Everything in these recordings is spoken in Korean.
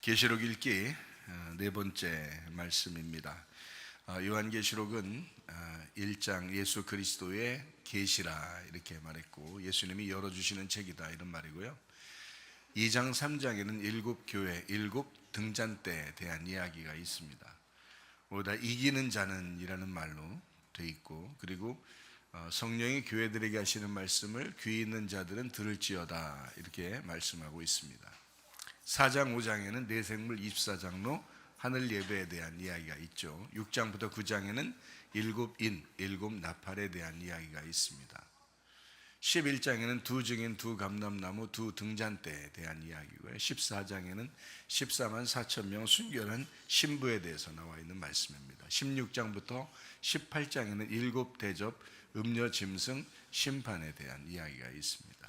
계시록 읽기 네 번째 말씀입니다. 요한계시록은 1장 예수 그리스도의 계시라 이렇게 말했고, 예수님이 열어주시는 책이다 이런 말이고요. 2장 3장에는 일곱 교회, 일곱 등잔대에 대한 이야기가 있습니다. 보다 이기는 자는 이라는 말로 돼 있고, 그리고 성령이 교회들에게 하시는 말씀을 귀 있는 자들은 들을지어다 이렇게 말씀하고 있습니다. 4장 5장에는 내생물 24장로 하늘 예배에 대한 이야기가 있죠. 6장부터 9장에는 일곱 인, 일곱 나팔에 대한 이야기가 있습니다. 11장에는 두 증인, 두 감람나무, 두 등잔대에 대한 이야기고요. 14장에는 14만 4천 명 순결한 신부에 대해서 나와 있는 말씀입니다. 16장부터 18장에는 일곱 대접, 음료 짐승, 심판에 대한 이야기가 있습니다.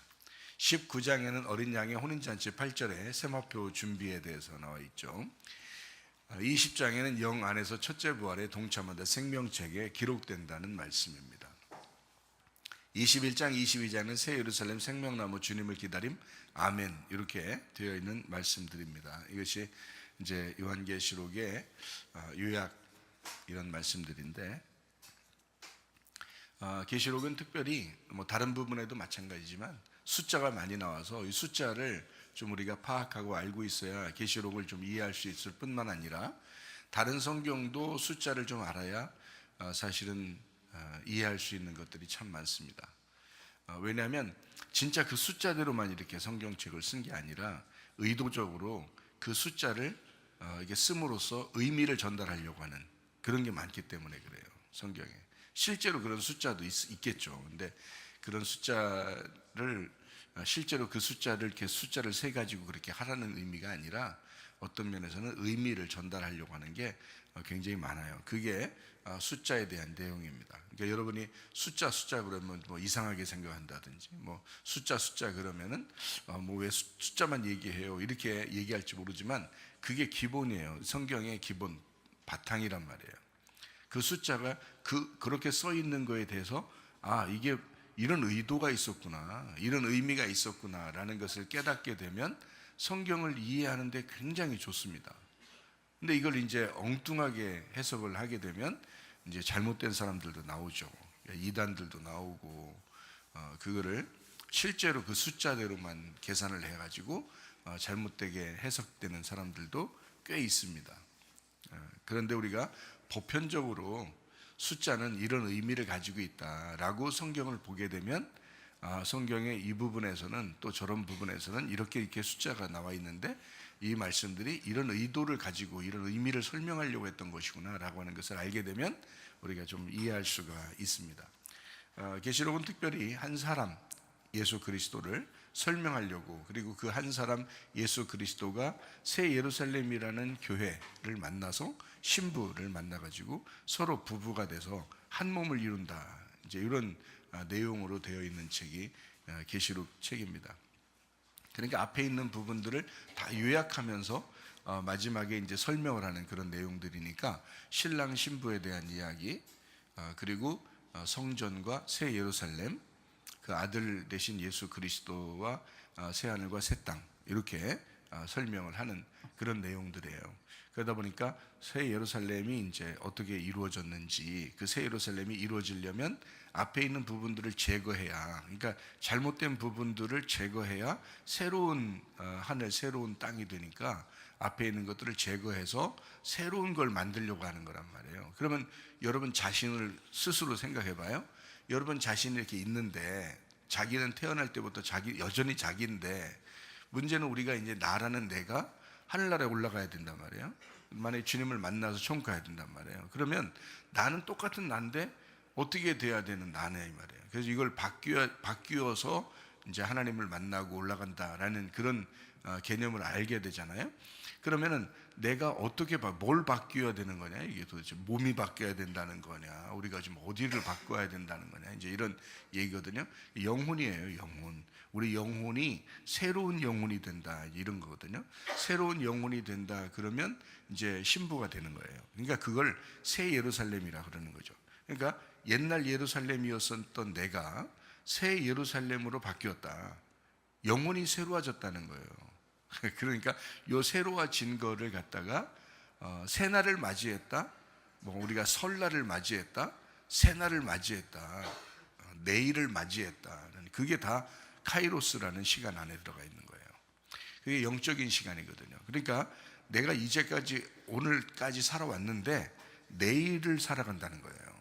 19장에는 어린 양의 혼인잔치 8절에 세마표 준비에 대해서 나와 있죠. 20장에는 영 안에서 첫째 부활에 동참한다, 생명책에 기록된다는 말씀입니다. 21장, 22장은 새 예루살렘 생명나무 주님을 기다림, 아멘 이렇게 되어 있는 말씀들입니다. 이것이 이제 요한계시록의 요약 이런 말씀들인데, 계시록은 특별히 다른 부분에도 마찬가지지만 숫자가 많이 나와서 이 숫자를 좀 우리가 파악하고 알고 있어야 계시록을 좀 이해할 수 있을 뿐만 아니라, 다른 성경도 숫자를 좀 알아야 사실은 이해할 수 있는 것들이 참 많습니다. 왜냐하면 진짜 그 숫자대로만 이렇게 성경책을 쓴 게 아니라 의도적으로 그 숫자를 이게 씀으로써 의미를 전달하려고 하는 그런 게 많기 때문에 그래요. 성경에 실제로 그런 숫자도 있겠죠. 근데 그런 숫자를 실제로 그 숫자를 이렇게 숫자를 세 가지고 그렇게 하라는 의미가 아니라 어떤 면에서는 의미를 전달하려고 하는 게 굉장히 많아요. 그게 숫자에 대한 내용입니다. 그러니까 여러분이 숫자 그러면 뭐 이상하게 생각한다든지, 뭐 숫자 그러면은 뭐 왜 숫자만 얘기해요 이렇게 얘기할지 모르지만, 그게 기본이에요. 성경의 기본 바탕이란 말이에요. 그 숫자가 그렇게 써 있는 거에 대해서 이게 이런 의도가 있었구나, 이런 의미가 있었구나라는 것을 깨닫게 되면 성경을 이해하는 데 굉장히 좋습니다. 근데 이걸 이제 엉뚱하게 해석을 하게 되면 이제 잘못된 사람들도 나오죠. 이단들도 나오고, 그거를 실제로 그 숫자대로만 계산을 해가지고 잘못되게 해석되는 사람들도 꽤 있습니다. 그런데 우리가 보편적으로 숫자는 이런 의미를 가지고 있다라고 성경을 보게 되면, 성경의 이 부분에서는 또 저런 부분에서는 이렇게 숫자가 나와 있는데 이 말씀들이 이런 의도를 가지고 이런 의미를 설명하려고 했던 것이구나 라고 하는 것을 알게 되면 우리가 좀 이해할 수가 있습니다. 계시록은 특별히 한 사람 예수 그리스도를 설명하려고, 그리고 그 한 사람 예수 그리스도가 새 예루살렘이라는 교회를 만나서 신부를 만나가지고 서로 부부가 돼서 한 몸을 이룬다, 이제 이런 내용으로 되어 있는 책이 계시록 책입니다. 그러니까 앞에 있는 부분들을 다 요약하면서 마지막에 이제 설명을 하는 그런 내용들이니까, 신랑 신부에 대한 이야기, 그리고 성전과 새 예루살렘, 그 아들 되신 예수 그리스도와 새 하늘과 새 땅, 이렇게 설명을 하는 그런 내용들이에요. 그러다 보니까 새 예루살렘이 이제 어떻게 이루어졌는지, 그 새 예루살렘이 이루어지려면 앞에 있는 부분들을 제거해야, 그러니까 잘못된 부분들을 제거해야 새로운 하늘, 새로운 땅이 되니까 앞에 있는 것들을 제거해서 새로운 걸 만들려고 하는 거란 말이에요. 그러면 여러분 자신을 스스로 생각해 봐요. 여러분 자신이 이렇게 있는데, 자기는 태어날 때부터 여전히 자기인데, 문제는 우리가 이제 나라는 내가 하늘나라에 올라가야 된단 말이에요. 만약에 주님을 만나서 천국 가야 된단 말이에요. 그러면 나는 똑같은 나인데 어떻게 돼야 되는 나네 이 말이에요. 그래서 이걸 바뀌어서 이제 하나님을 만나고 올라간다라는 그런 개념을 알게 되잖아요. 그러면은 내가 어떻게 뭘 바뀌어야 되는 거냐, 이게 도대체 몸이 바뀌어야 된다는 거냐, 우리가 지금 어디를 바꿔야 된다는 거냐, 이제 이런 얘기거든요. 영혼이에요, 영혼. 우리 영혼이 새로운 영혼이 된다, 이런 거거든요. 새로운 영혼이 된다 그러면 이제 신부가 되는 거예요. 그러니까 그걸 새 예루살렘이라 그러는 거죠. 그러니까 옛날 예루살렘이었던 내가 새 예루살렘으로 바뀌었다, 영혼이 새로워졌다는 거예요. 그러니까 요 새로워진 거를 갖다가 새날을 맞이했다, 뭐 우리가 설날을 맞이했다, 새날을 맞이했다, 내일을 맞이했다, 그게 다 카이로스라는 시간 안에 들어가 있는 거예요. 그게 영적인 시간이거든요. 그러니까 내가 이제까지 오늘까지 살아왔는데 내일을 살아간다는 거예요.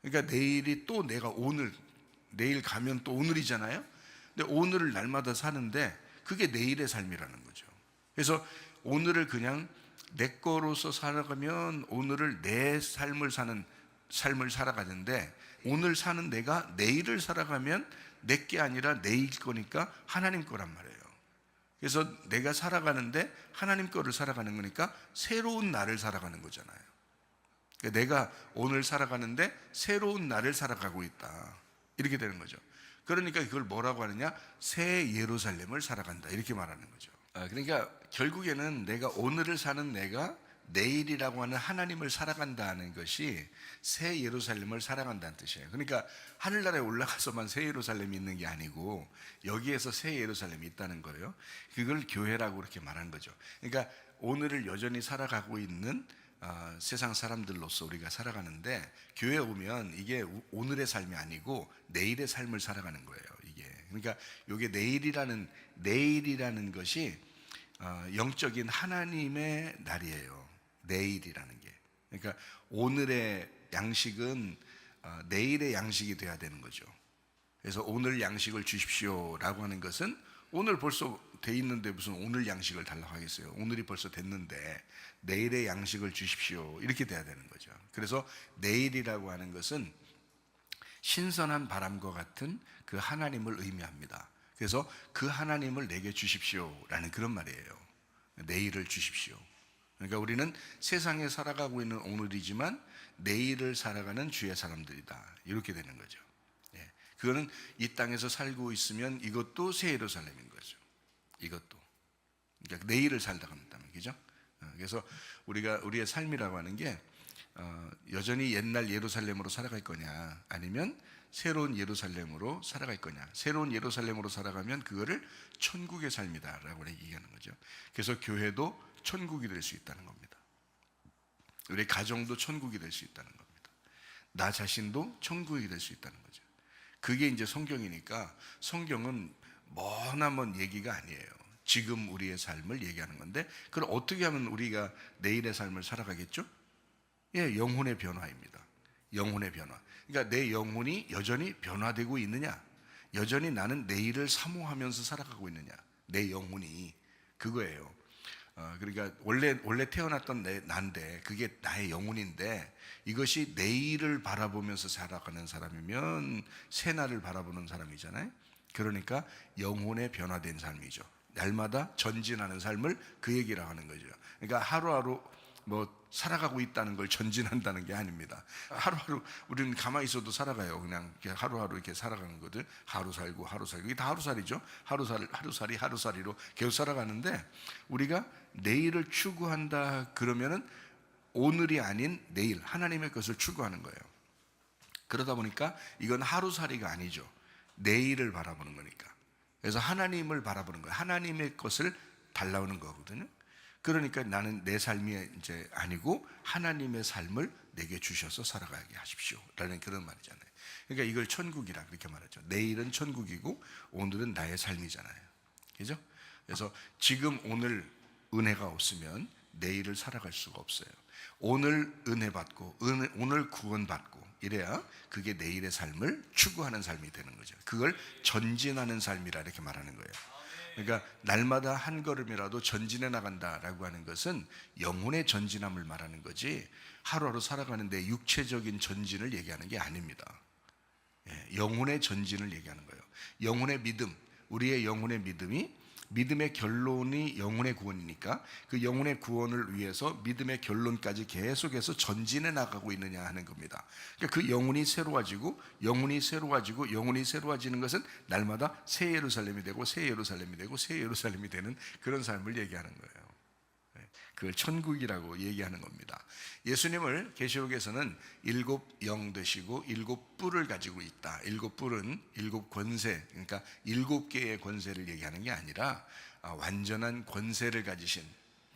그러니까 내일이 또 내가 내일 가면 또 오늘이잖아요. 근데 오늘을 날마다 사는데 그게 내일의 삶이라는 거죠. 그래서 오늘을 그냥 내 거로서 살아가면 오늘을 내 삶을 살아가는데, 오늘 사는 내가 내일을 살아가면 내 게 아니라 내일 거니까 하나님 거란 말이에요. 그래서 내가 살아가는데 하나님 거를 살아가는 거니까 새로운 나를 살아가는 거잖아요. 그러니까 내가 오늘 살아가는데 새로운 나를 살아가고 있다, 이렇게 되는 거죠. 그러니까 그걸 뭐라고 하느냐, 새 예루살렘을 살아간다, 이렇게 말하는 거죠. 그러니까 결국에는 내가 오늘을 사는 내가 내일이라고 하는 하나님을 살아간다는 것이 새 예루살렘을 살아간다는 뜻이에요. 그러니까 하늘나라에 올라가서만 새 예루살렘이 있는 게 아니고 여기에서 새 예루살렘이 있다는 거예요. 그걸 교회라고 그렇게 말한 거죠. 그러니까 오늘을 여전히 살아가고 있는 세상 사람들로서 우리가 살아가는데, 교회 오면 이게 오늘의 삶이 아니고 내일의 삶을 살아가는 거예요, 이게. 그러니까 이게 내일이라는 것이 영적인 하나님의 날이에요, 내일이라는 게. 그러니까 오늘의 양식은 내일의 양식이 돼야 되는 거죠. 그래서 오늘 양식을 주십시오라고 하는 것은 오늘 벌써 돼 있는데 무슨 오늘 양식을 달라고 하겠어요. 오늘이 벌써 됐는데 내일의 양식을 주십시오, 이렇게 돼야 되는 거죠. 그래서 내일이라고 하는 것은 신선한 바람과 같은 그 하나님을 의미합니다. 그래서 그 하나님을 내게 주십시오라는 그런 말이에요. 내일을 주십시오. 그러니까 우리는 세상에 살아가고 있는 오늘이지만 내일을 살아가는 주의 사람들이다, 이렇게 되는 거죠. 그거는 이 땅에서 살고 있으면 이것도 새 예루살렘인 거죠. 이것도. 그러니까 내일을 살다 간다면, 그죠? 그래서 우리의 삶이라고 하는 게 여전히 옛날 예루살렘으로 살아갈 거냐, 아니면 새로운 예루살렘으로 살아갈 거냐. 새로운 예루살렘으로 살아가면 그거를 천국의 삶이다라고 얘기하는 거죠. 그래서 교회도 천국이 될 수 있다는 겁니다. 우리 가정도 천국이 될 수 있다는 겁니다. 나 자신도 천국이 될 수 있다는 거죠. 그게 이제 성경이니까, 성경은 머나먼 얘기가 아니에요. 지금 우리의 삶을 얘기하는 건데, 그럼 어떻게 하면 우리가 내일의 삶을 살아가겠죠? 영혼의 변화입니다. 영혼의 변화. 그러니까 내 영혼이 여전히 변화되고 있느냐, 여전히 나는 내일을 사모하면서 살아가고 있느냐, 내 영혼이, 그거예요. 그러니까 원래 태어났던 난데 그게 나의 영혼인데, 이것이 내일을 바라보면서 살아가는 사람이면 새날을 바라보는 사람이잖아요. 그러니까 영혼의 변화된 삶이죠. 날마다 전진하는 삶을 그 얘기라고 하는 거죠. 그러니까 하루하루 뭐 살아가고 있다는 걸 전진한다는 게 아닙니다. 하루하루 우리는 가만히 있어도 살아가요. 그냥 하루하루 이렇게 살아가는 것들, 하루 살고 이게 다 하루살이죠. 하루살이로 계속 살아가는데, 우리가 내일을 추구한다 그러면은 오늘이 아닌 내일, 하나님의 것을 추구하는 거예요. 그러다 보니까 이건 하루살이가 아니죠. 내일을 바라보는 거니까. 그래서 하나님을 바라보는 거예요. 하나님의 것을 달라오는 거거든요. 그러니까 나는 내 삶이 이제 아니고 하나님의 삶을 내게 주셔서 살아가게 하십시오 라는 그런 말이잖아요. 그러니까 이걸 천국이라 그렇게 말하죠. 내일은 천국이고 오늘은 나의 삶이잖아요. 그죠? 그래서 지금 오늘 은혜가 없으면 내일을 살아갈 수가 없어요. 오늘 은혜 받고 오늘 구원 받고 이래야 그게 내일의 삶을 추구하는 삶이 되는 거죠. 그걸 전진하는 삶이라 이렇게 말하는 거예요. 그러니까 날마다 한 걸음이라도 전진해 나간다라고 하는 것은 영혼의 전진함을 말하는 거지, 하루하루 살아가는데 육체적인 전진을 얘기하는 게 아닙니다. 영혼의 전진을 얘기하는 거예요. 영혼의 믿음, 우리의 영혼의 믿음이, 믿음의 결론이 영혼의 구원이니까 그 영혼의 구원을 위해서 믿음의 결론까지 계속해서 전진해 나가고 있느냐 하는 겁니다. 그러니까 그 영혼이 새로워지고 영혼이 새로워지는 것은 날마다 새 예루살렘이 되고 새 예루살렘이 되고 새 예루살렘이 되는 그런 삶을 얘기하는 거예요. 그걸 천국이라고 얘기하는 겁니다. 예수님을 계시록에서는 7영 되시고 7뿔을 가지고 있다. 7뿔은 7권세, 그러니까 7개의 권세를 얘기하는 게 아니라 완전한 권세를 가지신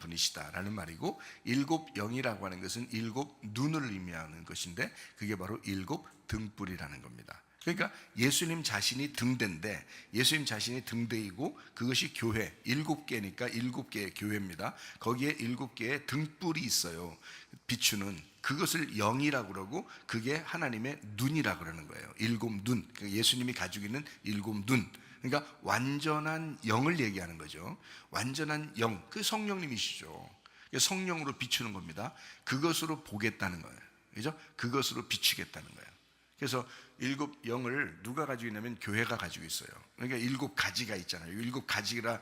분이시다라는 말이고, 일곱 영이라고 하는 것은 일곱 눈을 의미하는 것인데 그게 바로 일곱 등불이라는 겁니다. 그러니까 예수님 자신이 등대인데, 예수님 자신이 등대이고 그것이 교회, 일곱 개니까 일곱 개의 교회입니다. 거기에 일곱 개의 등불이 있어요. 비추는, 그것을 영이라고 그러고 그게 하나님의 눈이라고 그러는 거예요. 일곱 눈, 예수님이 가지고 있는 일곱 눈, 그러니까 완전한 영을 얘기하는 거죠. 완전한 영, 그 성령님이시죠. 성령으로 비추는 겁니다. 그것으로 보겠다는 거예요. 그죠? 그것으로 비추겠다는 거예요. 그래서 일곱 영을 누가 가지고 있냐면 교회가 가지고 있어요. 그러니까 일곱 가지가 있잖아요. 일곱 가지가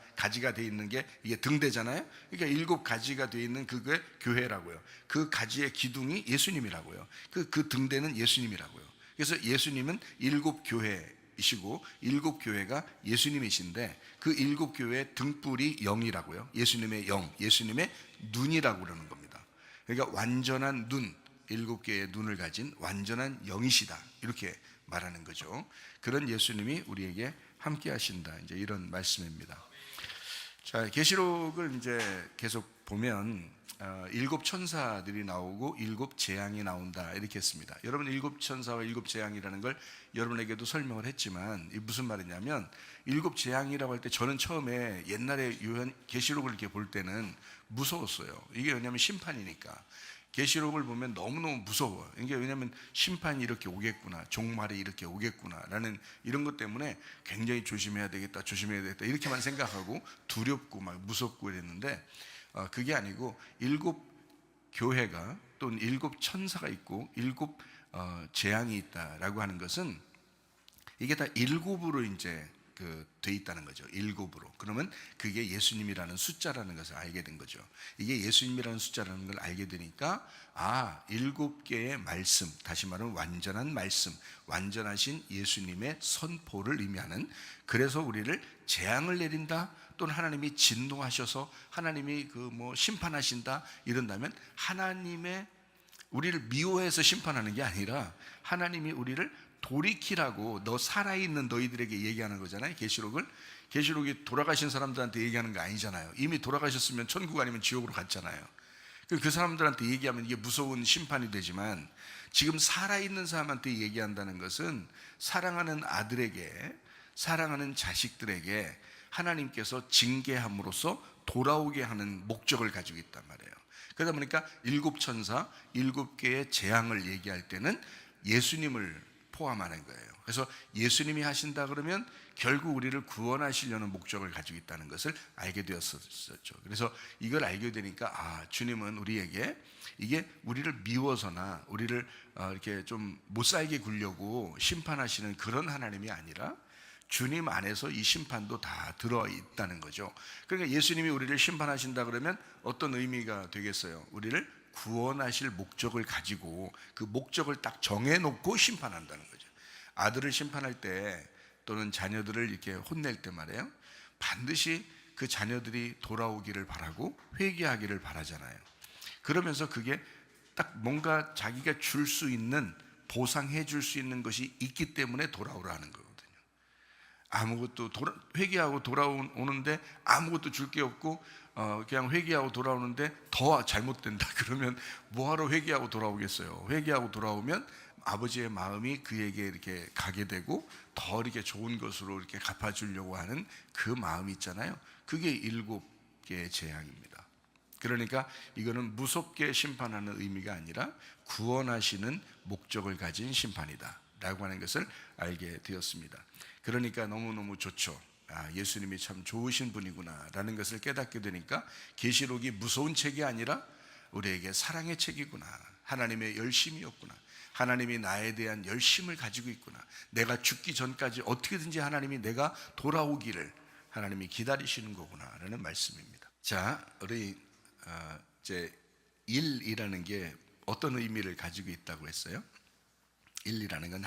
되어 있는 게 이게 등대잖아요. 그러니까 일곱 가지가 되어 있는 그게 교회라고요. 그 가지의 기둥이 예수님이라고요. 그 등대는 예수님이라고요. 그래서 예수님은 일곱 교회이시고 일곱 교회가 예수님이신데 그 일곱 교회의 등불이 영이라고요. 예수님의 영, 예수님의 눈이라고 그러는 겁니다. 그러니까 완전한 눈, 일곱 개의 눈을 가진 완전한 영이시다, 이렇게 말하는 거죠. 그런 예수님이 우리에게 함께 하신다, 이제 이런 말씀입니다. 자, 계시록을 이제 계속 보면 일곱 천사들이 나오고 일곱 재앙이 나온다, 이렇게 했습니다. 여러분, 일곱 천사와 일곱 재앙이라는 걸 여러분에게도 설명을 했지만 이 무슨 말이냐면, 일곱 재앙이라고 할 때 저는 처음에 옛날에 계시록을 이렇게 볼 때는 무서웠어요. 이게 왜냐하면 심판이니까. 계시록을 보면 너무너무 무서워요. 이게 왜냐하면 심판이 이렇게 오겠구나, 종말이 이렇게 오겠구나 라는 이런 것 때문에 굉장히 조심해야 되겠다 이렇게만 생각하고 두렵고 막 무섭고 이랬는데, 그게 아니고 일곱 교회가 또는 일곱 천사가 있고 일곱 재앙이 있다라고 하는 것은 이게 다 일곱으로 이제 돼 있다는 거죠. 일곱으로. 그러면 그게 예수님이라는 숫자라는 것을 알게 된 거죠. 이게 예수님이라는 숫자라는 걸 알게 되니까, 일곱 개의 말씀, 다시 말하면 완전한 말씀, 완전하신 예수님의 선포를 의미하는, 그래서 우리를 재앙을 내린다 또는 하나님이 진노하셔서 하나님이 심판하신다 이런다면, 하나님의 우리를 미워해서 심판하는 게 아니라 하나님이 우리를 돌이키라고, 너 살아있는 너희들에게 얘기하는 거잖아요. 계시록이 돌아가신 사람들한테 얘기하는 거 아니잖아요. 이미 돌아가셨으면 천국 아니면 지옥으로 갔잖아요. 그 사람들한테 얘기하면 이게 무서운 심판이 되지만, 지금 살아있는 사람한테 얘기한다는 것은 사랑하는 아들에게, 사랑하는 자식들에게 하나님께서 징계함으로써 돌아오게 하는 목적을 가지고 있단 말이에요. 그러다 보니까 일곱 천사, 일곱 개의 재앙을 얘기할 때는 예수님을 포함하는 거예요. 그래서 예수님이 하신다 그러면 결국 우리를 구원하시려는 목적을 가지고 있다는 것을 알게 되었었죠. 그래서 이걸 알게 되니까, 주님은 우리에게 이게 우리를 미워서나 우리를 이렇게 좀 못 살게 굴려고 심판하시는 그런 하나님이 아니라 주님 안에서 이 심판도 다 들어있다는 거죠. 그러니까 예수님이 우리를 심판하신다 그러면 어떤 의미가 되겠어요? 우리를 구원하실 목적을 가지고 그 목적을 딱 정해놓고 심판한다는 거죠. 아들을 심판할 때 또는 자녀들을 이렇게 혼낼 때 말이에요, 반드시 그 자녀들이 돌아오기를 바라고 회개하기를 바라잖아요. 그러면서 그게 딱 뭔가 자기가 줄 수 있는, 보상해 줄 수 있는 것이 있기 때문에 돌아오라 하는 거거든요. 아무것도 회개하고 돌아오는데 아무것도 줄 게 없고 그냥 회개하고 돌아오는데 더 잘못된다 그러면 뭐하러 회개하고 돌아오겠어요. 회개하고 돌아오면 아버지의 마음이 그에게 이렇게 가게 되고 더 이렇게 좋은 것으로 이렇게 갚아주려고 하는 그 마음이 있잖아요. 그게 일곱 개의 재앙입니다. 그러니까 이거는 무섭게 심판하는 의미가 아니라 구원하시는 목적을 가진 심판이다 라고 하는 것을 알게 되었습니다. 그러니까 너무너무 좋죠. 예수님이 참 좋으신 분이구나 라는 것을 깨닫게 되니까, 계시록이 무서운 책이 아니라 우리에게 사랑의 책이구나, 하나님의 열심이었구나, 하나님이 나에 대한 열심을 가지고 있구나, 내가 죽기 전까지 어떻게든지 하나님이 내가 돌아오기를 하나님이 기다리시는 거구나 라는 말씀입니다. 자, 우리 이제 일이라는 게 어떤 의미를 가지고 있다고 했어요? 일이라는 건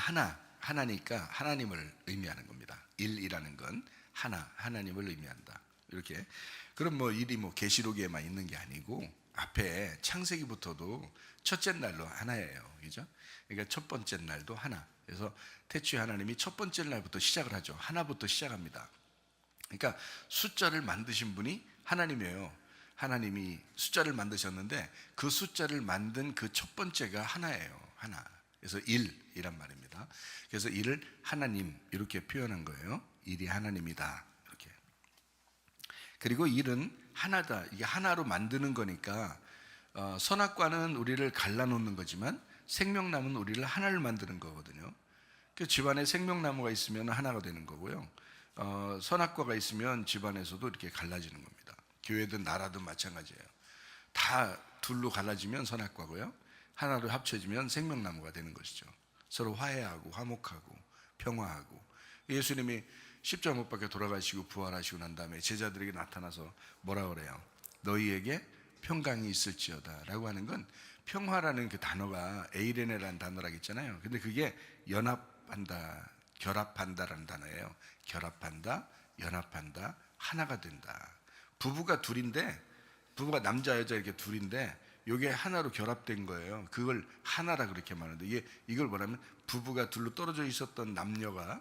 하나니까 하나님을 의미하는 겁니다. 일이라는 건 하나님을 의미한다. 이렇게. 그럼 일이 계시록에만 있는 게 아니고 앞에 창세기부터도 첫째 날로 하나예요. 그죠? 그러니까 첫 번째 날도 하나. 그래서 태초에 하나님이 첫 번째 날부터 시작을 하죠. 하나부터 시작합니다. 그러니까 숫자를 만드신 분이 하나님이에요. 하나님이 숫자를 만드셨는데 그 숫자를 만든 그 첫 번째가 하나예요. 하나. 그래서 1이란 말입니다. 그래서 1을 하나님 이렇게 표현한 거예요. 1이 하나님이다. 이렇게. 그리고 1은 하나다. 이게 하나로 만드는 거니까 선악과는 우리를 갈라놓는 거지만 생명나무는 우리를 하나를 만드는 거거든요. 그 집안에 생명나무가 있으면 하나가 되는 거고요. 선악과가 있으면 집안에서도 이렇게 갈라지는 겁니다. 교회든 나라든 마찬가지예요. 다 둘로 갈라지면 선악과고요. 하나로 합쳐지면 생명나무가 되는 것이죠. 서로 화해하고 화목하고 평화하고. 예수님이 십자가 못 박혀 돌아가시고 부활하시고 난 다음에 제자들에게 나타나서 뭐라 그래요? 너희에게 평강이 있을지어다 라고 하는 건 평화라는 그 단어가 에이레네라는 단어라고 했잖아요. 근데 그게 연합한다, 결합한다라는 단어예요. 결합한다, 연합한다, 하나가 된다. 부부가 둘인데, 부부가 남자 여자 이렇게 둘인데 이게 하나로 결합된 거예요. 그걸 하나라 그렇게 말하는데 이걸 뭐냐면 부부가 둘로 떨어져 있었던 남녀가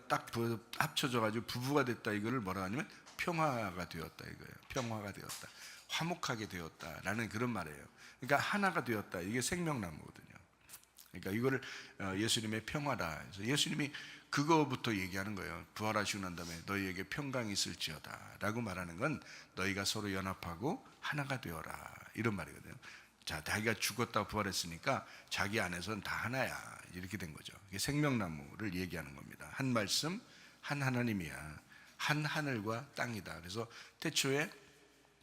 딱 합쳐져 가지고 부부가 됐다. 이거를 뭐라 하냐면 평화가 되었다 이거예요. 평화가 되었다. 화목하게 되었다라는 그런 말이에요. 그러니까 하나가 되었다. 이게 생명나무거든요. 그러니까 이거를 예수님의 평화다. 그래서 예수님이 그거부터 얘기하는 거예요. 부활하시고 난 다음에 너희에게 평강이 있을지어다 라고 말하는 건 너희가 서로 연합하고 하나가 되어라 이런 말이거든요. 자, 자기가 죽었다 부활했으니까 자기 안에서는 다 하나야 이렇게 된 거죠. 이게 생명나무를 얘기하는 겁니다. 한 말씀, 한 하나님이야. 한 하늘과 땅이다. 그래서 태초에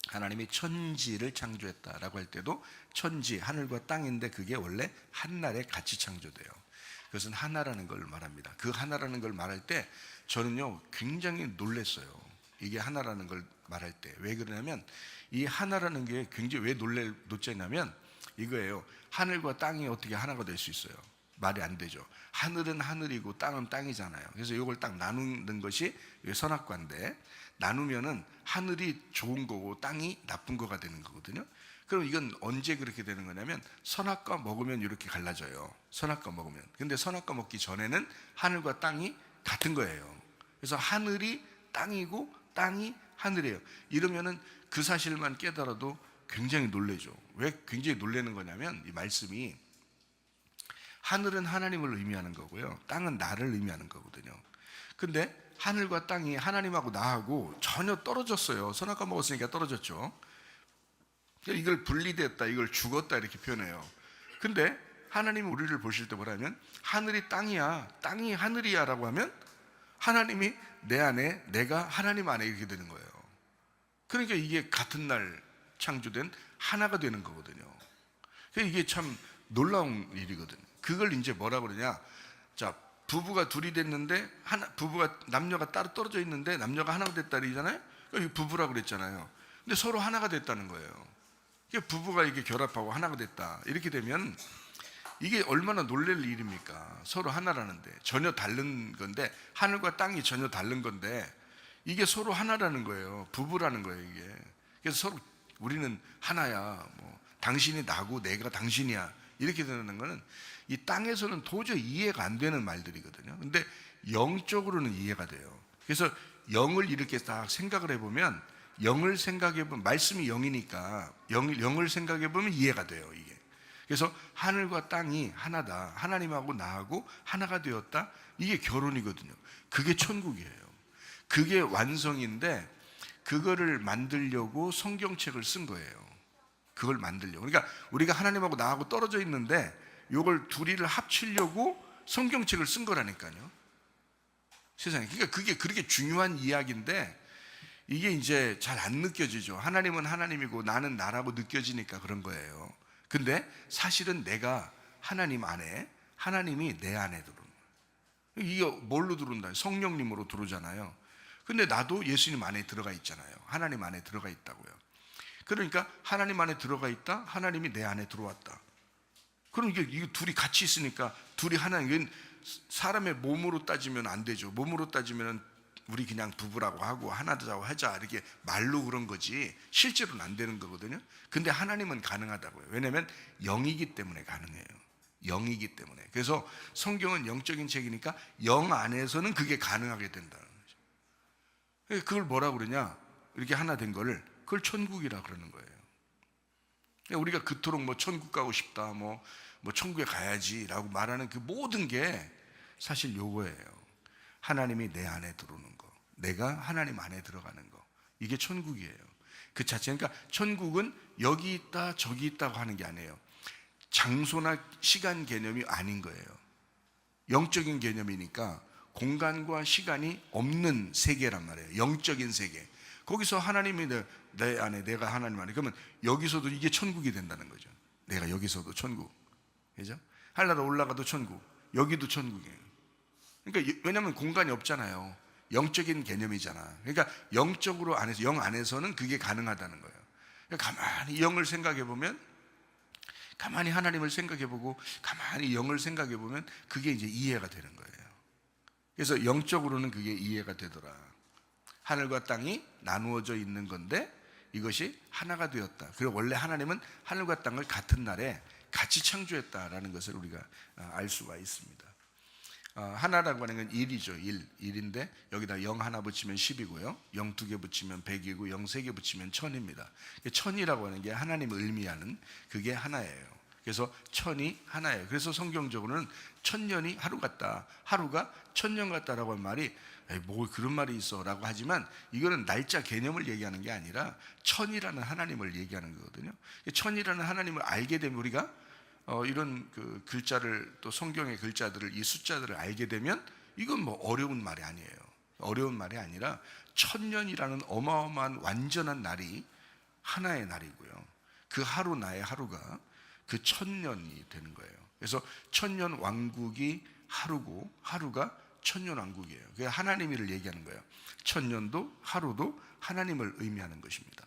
하나님이 천지를 창조했다라고 할 때도 천지, 하늘과 땅인데 그게 원래 한날에 같이 창조돼요. 그것은 하나라는 걸 말합니다. 그 하나라는 걸 말할 때 저는요 굉장히 놀랐어요. 이게 하나라는 걸 말할 때. 왜 그러냐면 이 하나라는 게 굉장히 왜 놀랐냐면 이거예요. 하늘과 땅이 어떻게 하나가 될 수 있어요? 말이 안 되죠. 하늘은 하늘이고 땅은 땅이잖아요. 그래서 이걸 딱 나누는 것이 선악과인데 나누면은 하늘이 좋은 거고 땅이 나쁜 거가 되는 거거든요. 그럼 이건 언제 그렇게 되는 거냐면 선악과 먹으면 이렇게 갈라져요. 선악과 먹으면. 근데 선악과 먹기 전에는 하늘과 땅이 같은 거예요. 그래서 하늘이 땅이고 땅이 하늘이에요. 이러면은 그 사실만 깨달아도 굉장히 놀라죠. 왜 굉장히 놀라는 거냐면 이 말씀이 하늘은 하나님을 의미하는 거고요. 땅은 나를 의미하는 거거든요. 근데 하늘과 땅이 하나님하고 나하고 전혀 떨어졌어요. 선악과 먹었으니까 떨어졌죠. 이걸 분리됐다, 이걸 죽었다 이렇게 표현해요. 근데 하나님이 우리를 보실 때 뭐라면 하늘이 땅이야, 땅이 하늘이야 라고 하면 하나님이 내 안에, 내가 하나님 안에 이렇게 되는 거예요. 그러니까 이게 같은 날 창조된 하나가 되는 거거든요. 이게 참 놀라운 일이거든요. 그걸 이제 뭐라 그러냐? 자, 부부가 둘이 됐는데 남녀가 따로 떨어져 있는데 남녀가 하나가 됐다 그러잖아요. 그러니까 부부라고 그랬잖아요. 근데 서로 하나가 됐다는 거예요. 부부가 이게 결합하고 하나가 됐다. 이렇게 되면 이게 얼마나 놀랄 일입니까? 서로 하나라는데 전혀 다른 건데 하늘과 땅이 전혀 다른 건데 이게 서로 하나라는 거예요. 부부라는 거예요, 이게. 그래서 서로 우리는 하나야. 뭐 당신이 나고 내가 당신이야. 이렇게 되는 거는 이 땅에서는 도저히 이해가 안 되는 말들이거든요. 근데 영적으로는 이해가 돼요. 그래서 영을 이렇게 딱 생각을 해보면 영을 생각해보면 말씀이 영이니까 영을 생각해보면 이해가 돼요, 이게. 그래서 하늘과 땅이 하나다. 하나님하고 나하고 하나가 되었다. 이게 결혼이거든요. 그게 천국이에요. 그게 완성인데 그거를 만들려고 성경책을 쓴 거예요. 그걸 만들려고. 그러니까 우리가 하나님하고 나하고 떨어져 있는데 이걸 둘이를 합치려고 성경책을 쓴 거라니까요. 세상에. 그러니까 그게 그렇게 중요한 이야기인데 이게 이제 잘 안 느껴지죠. 하나님은 하나님이고 나는 나라고 느껴지니까 그런 거예요. 근데 사실은 내가 하나님 안에, 하나님이 내 안에 들어오는 거예요. 이게 뭘로 들어온다? 성령님으로 들어오잖아요. 근데 나도 예수님 안에 들어가 있잖아요. 하나님 안에 들어가 있다고요. 그러니까 하나님 안에 들어가 있다, 하나님이 내 안에 들어왔다. 그럼 이게 둘이 같이 있으니까 둘이 하나. 이건 사람의 몸으로 따지면 안 되죠. 몸으로 따지면 우리 그냥 부부라고 하고 하나라고 하자 이렇게 말로 그런 거지 실제로는 안 되는 거거든요. 근데 하나님은 가능하다고요. 왜냐하면 영이기 때문에 가능해요. 영이기 때문에. 그래서 성경은 영적인 책이니까 영 안에서는 그게 가능하게 된다는 거죠. 그걸 뭐라 그러냐? 이렇게 하나 된 거를 그걸 천국이라 그러는 거예요. 우리가 그토록 뭐 천국 가고 싶다, 뭐 천국에 가야지라고 말하는 그 모든 게 사실 요거예요. 하나님이 내 안에 들어오는 거, 내가 하나님 안에 들어가는 거, 이게 천국이에요. 그 자체. 그러니까 천국은 여기 있다 저기 있다고 하는 게 아니에요. 장소나 시간 개념이 아닌 거예요. 영적인 개념이니까 공간과 시간이 없는 세계란 말이에요. 영적인 세계. 거기서 하나님이 내 안에, 내가 하나님 안에, 그러면 여기서도 이게 천국이 된다는 거죠. 내가 여기서도 천국, 그죠? 하늘나라 올라가도 천국, 여기도 천국이에요. 그러니까 왜냐하면 공간이 없잖아요. 영적인 개념이잖아. 그러니까 영적으로 안에서, 영 안에서는 그게 가능하다는 거예요. 그러니까 가만히 영을 생각해 보면, 가만히 하나님을 생각해 보고 가만히 영을 생각해 보면 그게 이제 이해가 되는 거예요. 그래서 영적으로는 그게 이해가 되더라. 하늘과 땅이 나누어져 있는 건데 이것이 하나가 되었다. 그리고 원래 하나님은 하늘과 땅을 같은 날에 같이 창조했다라는 것을 우리가 알 수가 있습니다. 하나라고 하는 건 일이죠. 일인데 여기다 0 하나 붙이면 10이고요. 0 2개 붙이면 100이고 0 3개 붙이면 1000입니다. 천이라고 하는 게 하나님을 의미하는 그게 하나예요. 그래서 천이 하나예요. 그래서 성경적으로는 천년이 하루 같다, 하루가 천년 같다라고 하는 말이 뭐 그런 말이 있어 라고 하지만 이거는 날짜 개념을 얘기하는 게 아니라 천이라는 하나님을 얘기하는 거거든요. 천이라는 하나님을 알게 되면 우리가 이런 그 글자를, 또 성경의 글자들을, 이 숫자들을 알게 되면 이건 뭐 어려운 말이 아니에요. 어려운 말이 아니라 천년이라는 어마어마한 완전한 날이 하나의 날이고요. 그 하루, 나의 하루가 그 천년이 되는 거예요. 그래서 천년 왕국이 하루고 하루가 천년 왕국이에요. 그게 하나님을 얘기하는 거예요. 천년도 하루도 하나님을 의미하는 것입니다.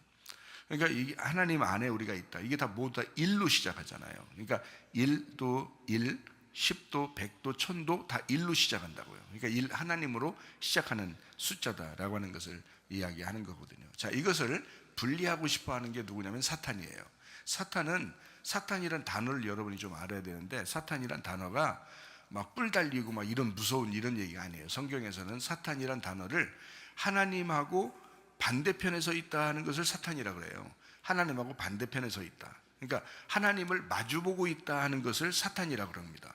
그러니까 이 하나님 안에 우리가 있다. 이게 다 모두 다 1로 시작하잖아요. 그러니까 1도 1, 10도, 100도, 1000도 다 1로 시작한다고요. 그러니까 하나님으로 시작하는 숫자다라고 하는 것을 이야기하는 거거든요. 자, 이것을 분리하고 싶어 하는 게 누구냐면 사탄이에요. 사탄이란 단어를 여러분이 좀 알아야 되는데, 사탄이란 단어가 막 뿔 달리고 막 이런 무서운 이런 얘기가 아니에요. 성경에서는 사탄이란 단어를 하나님하고 반대편에 서 있다 하는 것을 사탄이라고 그래요. 하나님하고 반대편에 서 있다. 그러니까 하나님을 마주보고 있다 하는 것을 사탄이라고 그럽니다.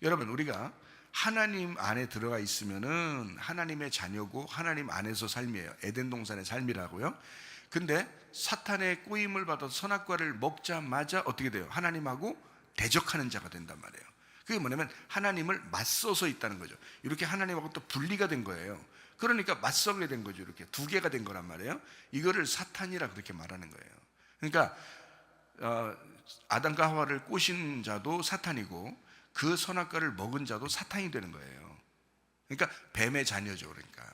여러분, 우리가 하나님 안에 들어가 있으면은 하나님의 자녀고 하나님 안에서 삶이에요. 에덴 동산의 삶이라고요. 근데 사탄의 꼬임을 받아서 선악과를 먹자마자 어떻게 돼요? 하나님하고 대적하는 자가 된단 말이에요. 그게 뭐냐면 하나님을 맞서서 있다는 거죠. 이렇게 하나님하고 또 분리가 된 거예요. 그러니까 맞서게 된 거죠. 이렇게 두 개가 된 거란 말이에요. 이거를 사탄이라 그렇게 말하는 거예요. 그러니까 아담과 하와를 꼬신 자도 사탄이고 그 선악과를 먹은 자도 사탄이 되는 거예요. 그러니까 뱀의 자녀죠. 그러니까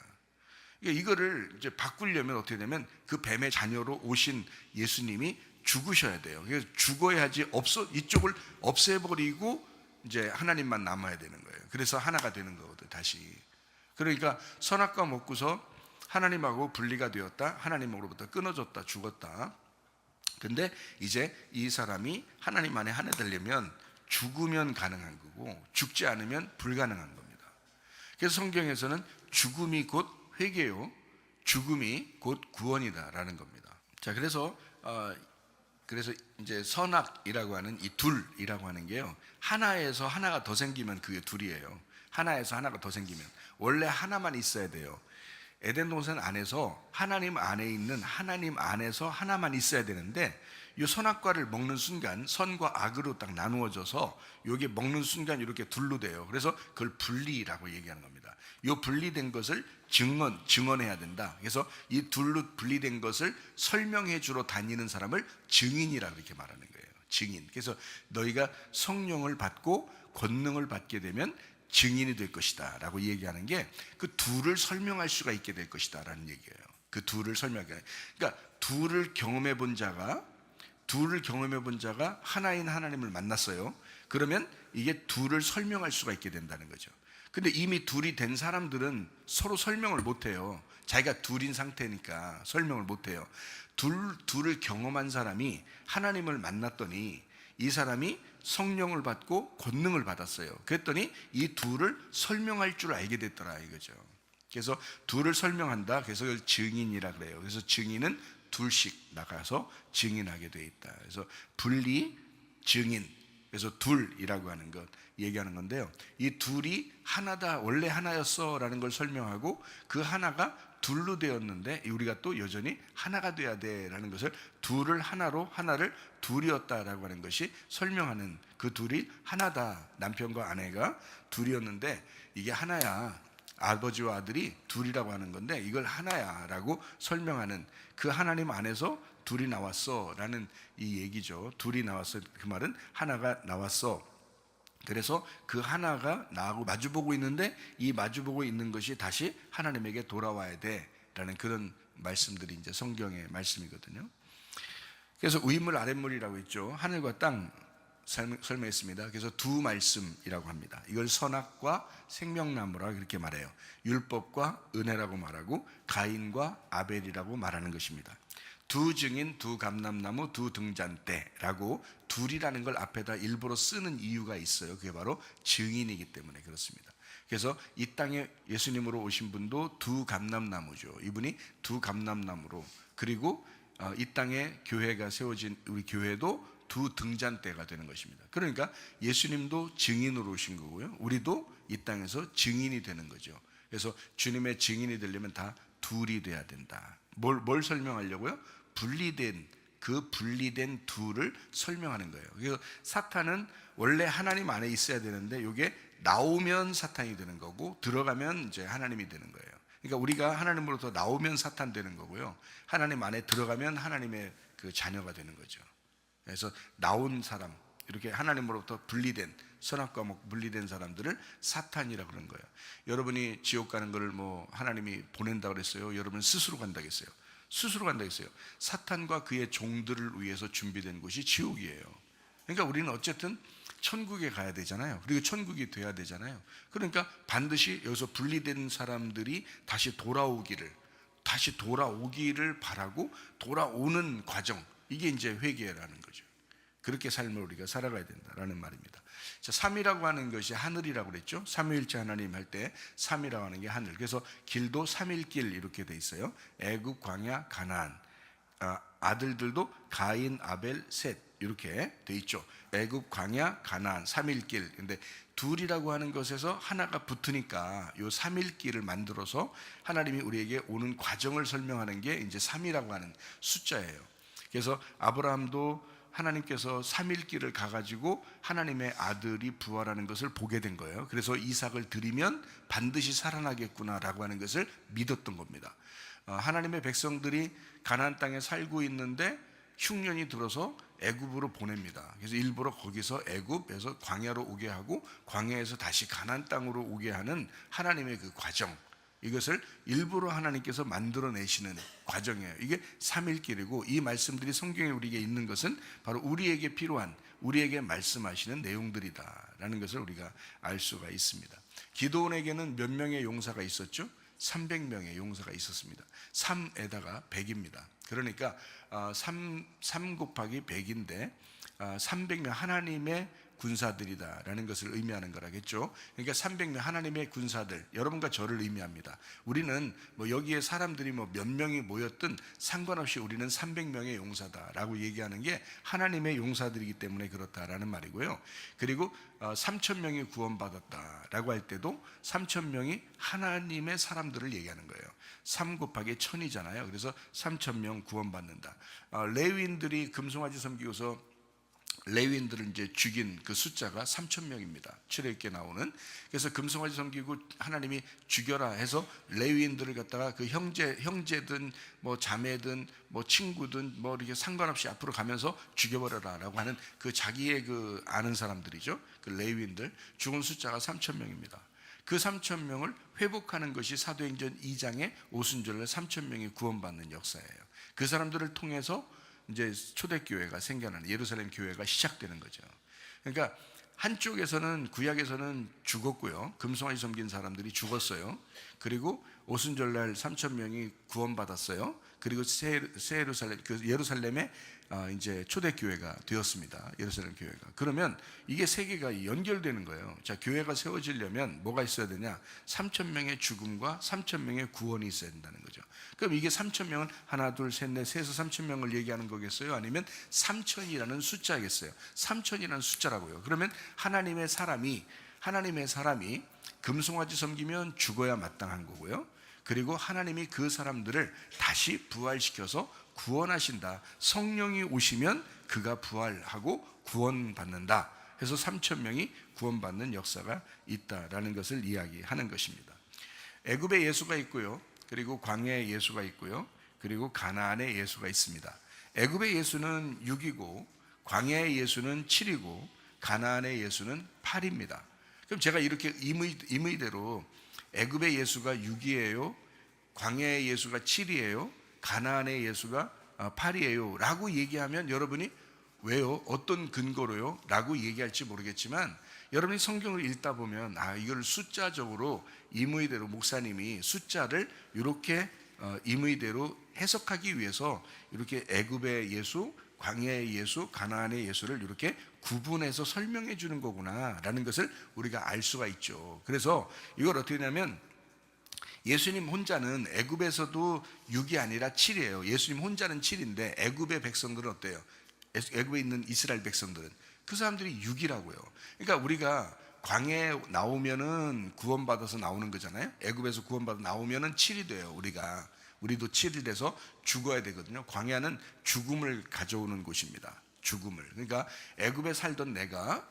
이거를 이제 바꾸려면 어떻게 되면 그 뱀의 자녀로 오신 예수님이 죽으셔야 돼요. 그래서 죽어야지 이쪽을 없애버리고 이제 하나님만 남아야 되는 거예요. 그래서 하나가 되는 거거든, 다시. 그러니까 선악과 먹고서 하나님하고 분리가 되었다, 하나님으로부터 끊어졌다, 죽었다. 근데 이제 이 사람이 하나님 안에 하나 되려면 죽으면 가능한 거고 죽지 않으면 불가능한 겁니다. 그래서 성경에서는 죽음이 곧 회개요, 죽음이 곧 구원이다라는 겁니다. 자, 그래서 이제 선악이라고 하는 이 둘이라고 하는 게요, 하나에서 하나가 더 생기면 그게 둘이에요. 하나에서 하나가 더 생기면 원래 하나만 있어야 돼요. 에덴 동산 안에서 하나님 안에 있는 하나님 안에서 하나만 있어야 되는데 이 선악과를 먹는 순간 선과 악으로 딱 나누어져서 여기 먹는 순간 이렇게 둘로 돼요. 그래서 그걸 분리라고 얘기하는 겁니다. 이 분리된 것을 증언해야 된다. 그래서 이 둘로 분리된 것을 설명해 주러 다니는 사람을 증인이라고 이렇게 말하는 거예요. 증인. 그래서 너희가 성령을 받고 권능을 받게 되면 증인이 될 것이다 라고 얘기하는 게 그 둘을 설명할 수가 있게 될 것이다 라는 얘기예요. 그 둘을 설명하게. 그러니까 둘을 경험해 본 자가 하나인 하나님을 만났어요. 그러면 이게 둘을 설명할 수가 있게 된다는 거죠. 근데 이미 둘이 된 사람들은 서로 설명을 못해요. 자기가 둘인 상태니까 설명을 못해요. 둘을 경험한 사람이 하나님을 만났더니 이 사람이 성령을 받고 권능을 받았어요. 그랬더니 이 둘을 설명할 줄 알게 됐더라 이거죠. 그래서 둘을 설명한다. 그래서 그걸 증인이라 그래요. 그래서 증인은 둘씩 나가서 증인하게 돼 있다. 그래서 분리, 증인. 그래서 둘이라고 하는 것 얘기하는 건데요. 이 둘이 하나다, 원래 하나였어 라는 걸 설명하고 그 하나가 둘로 되었는데 우리가 또 여전히 하나가 돼야 돼 라는 것을 둘을 하나로 하나를 둘이었다라고 하는 것이 설명하는, 그 둘이 하나다. 남편과 아내가 둘이었는데 이게 하나야. 아버지와 아들이 둘이라고 하는 건데 이걸 하나야 라고 설명하는, 그 하나님 안에서 둘이 나왔어 라는 이 얘기죠. 둘이 나왔어, 그 말은 하나가 나왔어. 그래서 그 하나가 나하고 마주보고 있는데 이 마주보고 있는 것이 다시 하나님에게 돌아와야 돼 라는 그런 말씀들이 이제 성경의 말씀이거든요. 그래서 위물 아랫물이라고 했죠. 하늘과 땅 설명했습니다. 그래서 두 말씀이라고 합니다. 이걸 선악과 생명나무라 그렇게 말해요. 율법과 은혜라고 말하고 가인과 아벨이라고 말하는 것입니다. 두 증인, 두 감람나무, 두 등잔대라고 둘이라는 걸 앞에다 일부러 쓰는 이유가 있어요. 그게 바로 증인이기 때문에 그렇습니다. 그래서 이 땅에 예수님으로 오신 분도 두 감람나무죠. 이분이 두 감람나무로, 그리고 이 땅에 교회가 세워진 우리 교회도 두 등잔대가 되는 것입니다. 그러니까 예수님도 증인으로 오신 거고요. 우리도 이 땅에서 증인이 되는 거죠. 그래서 주님의 증인이 되려면 다 둘이 돼야 된다. 뭘 설명하려고요? 그 분리된 둘을 설명하는 거예요. 그래서 사탄은 원래 하나님 안에 있어야 되는데 이게 나오면 사탄이 되는 거고 들어가면 이제 하나님이 되는 거예요. 그러니까 우리가 하나님으로부터 나오면 사탄 되는 거고요. 하나님 안에 들어가면 하나님의 그 자녀가 되는 거죠. 그래서 나온 사람, 이렇게 하나님으로부터 분리된, 선악과 분리된 사람들을 사탄이라고 그러는 거예요. 여러분이 지옥 가는 걸 뭐 하나님이 보낸다 그랬어요? 여러분 스스로 간다겠어요? 스스로 간다겠어요? 사탄과 그의 종들을 위해서 준비된 곳이 지옥이에요. 그러니까 우리는 어쨌든 천국에 가야 되잖아요. 그리고 천국이 돼야 되잖아요. 그러니까 반드시 여기서 분리된 사람들이 다시 돌아오기를 바라고 돌아오는 과정, 이게 이제 회개라는 거죠. 그렇게 삶을 우리가 살아가야 된다라는 말입니다. 자, 삼이라고 하는 것이 하늘이라고 그랬죠. 삼위일체 하나님 할 때 삼이라고 하는 게 하늘. 그래서 길도 삼일길 이렇게 돼 있어요. 애굽, 광야, 가나안. 아들들도 가인, 아벨, 셋 이렇게 돼 있죠. 애굽, 광야, 가나안, 삼일길. 근데 둘이라고 하는 것에서 하나가 붙으니까 요 삼일길을 만들어서 하나님이 우리에게 오는 과정을 설명하는 게 이제 삼이라고 하는 숫자예요. 그래서 아브라함도 하나님께서 삼일길을 가가지고 하나님의 아들이 부활하는 것을 보게 된 거예요. 그래서 이삭을 드리면 반드시 살아나겠구나라고 하는 것을 믿었던 겁니다. 하나님의 백성들이 가나안 땅에 살고 있는데 흉년이 들어서 애굽으로 보냅니다. 그래서 일부러 거기서 애굽에서 광야로 오게 하고 광야에서 다시 가나안 땅으로 오게 하는 하나님의 그 과정, 이것을 일부러 하나님께서 만들어내시는 과정이에요. 이게 삼일길이고, 이 말씀들이 성경에 우리에게 있는 것은 바로 우리에게 필요한, 우리에게 말씀하시는 내용들이다라는 것을 우리가 알 수가 있습니다. 기드온에게는 몇 명의 용사가 있었죠? 300명의 용사가 있었습니다. 3에다가 100입니다. 그러니까 3 곱하기 100인데 300명 하나님의 군사들이다라는 것을 의미하는 거라겠죠. 그러니까 300명 하나님의 군사들, 여러분과 저를 의미합니다. 우리는 뭐 여기에 사람들이 뭐 몇 명이 모였든 상관없이 우리는 300명의 용사다라고 얘기하는 게 하나님의 용사들이기 때문에 그렇다라는 말이고요. 그리고 3,000명이 구원받았다라고 할 때도 3,000명이 하나님의 사람들을 얘기하는 거예요. 3 곱하기 1000이잖아요. 그래서 3,000명 구원받는다. 레위인들이 금송아지 섬기고서 레위인들을 이제 죽인 그 숫자가 3,000명입니다. 출애굽기에 나오는. 그래서 금송아지 섬기고 하나님이 죽여라 해서 레위인들을 갖다가 그 형제든 뭐 자매든 뭐 친구든 뭐 이렇게 상관없이 앞으로 가면서 죽여버려라라고 하는 그 자기의 그 아는 사람들이죠. 그 레위인들 죽은 숫자가 3,000명입니다. 그 3,000명을 회복하는 것이 사도행전 2장의 오순절날 3,000명이 구원받는 역사예요. 그 사람들을 통해서 이제 초대교회가 생겨나는, 예루살렘 교회가 시작되는 거죠. 그러니까 한쪽에서는, 구약에서는 죽었고요. 금송아지 섬긴 사람들이 죽었어요. 그리고 오순절날 3,000명이 구원받았어요. 그리고 새 예루살렘, 그 예루살렘의 이제 초대교회가 되었습니다. 예루살렘 교회가. 그러면 이게 세 개가 연결되는 거예요. 자, 교회가 세워지려면 뭐가 있어야 되냐? 3천 명의 죽음과 3천 명의 구원이 있어야 된다는 거죠. 그럼 이게 3천 명은 하나, 둘, 셋, 넷, 셋에서 3천 명을 얘기하는 거겠어요? 아니면 3천이라는 숫자겠어요? 3천이라는 숫자라고요. 그러면 하나님의 사람이 금송아지 섬기면 죽어야 마땅한 거고요. 그리고 하나님이 그 사람들을 다시 부활시켜서 구원하신다. 성령이 오시면 그가 부활하고 구원받는다. 해서 3천 명이 구원받는 역사가 있다라는 것을 이야기하는 것입니다. 애굽에 예수가 있고요. 그리고 광야에 예수가 있고요. 그리고 가나안에 예수가 있습니다. 애굽의 예수는 6이고 광야의 예수는 7이고 가나안의 예수는 8입니다. 그럼 제가 이렇게 임의대로 애굽의 예수가 6이에요, 광야의 예수가 7이에요, 가나안의 예수가 8이에요 라고 얘기하면 여러분이 왜요? 어떤 근거로요? 라고 얘기할지 모르겠지만 여러분이 성경을 읽다 보면 이걸 숫자적으로 임의대로 목사님이 숫자를 이렇게 임의대로 해석하기 위해서 이렇게 애굽의 예수, 광야의 예수, 가나안의 예수를 이렇게 구분해서 설명해 주는 거구나 라는 것을 우리가 알 수가 있죠. 그래서 이걸 어떻게 하냐면 예수님 혼자는 애굽에서도 6이 아니라 7이에요. 예수님 혼자는 7인데 애굽의 백성들은 어때요? 애굽에 있는 이스라엘 백성들은 그 사람들이 6이라고요. 그러니까 우리가 광야에 나오면은 구원받아서 나오는 거잖아요. 애굽에서 구원받아 나오면은 7이 돼요. 우리도 7이 돼서 죽어야 되거든요. 광야는 죽음을 가져오는 곳입니다. 죽음을. 그러니까 애굽에 살던 내가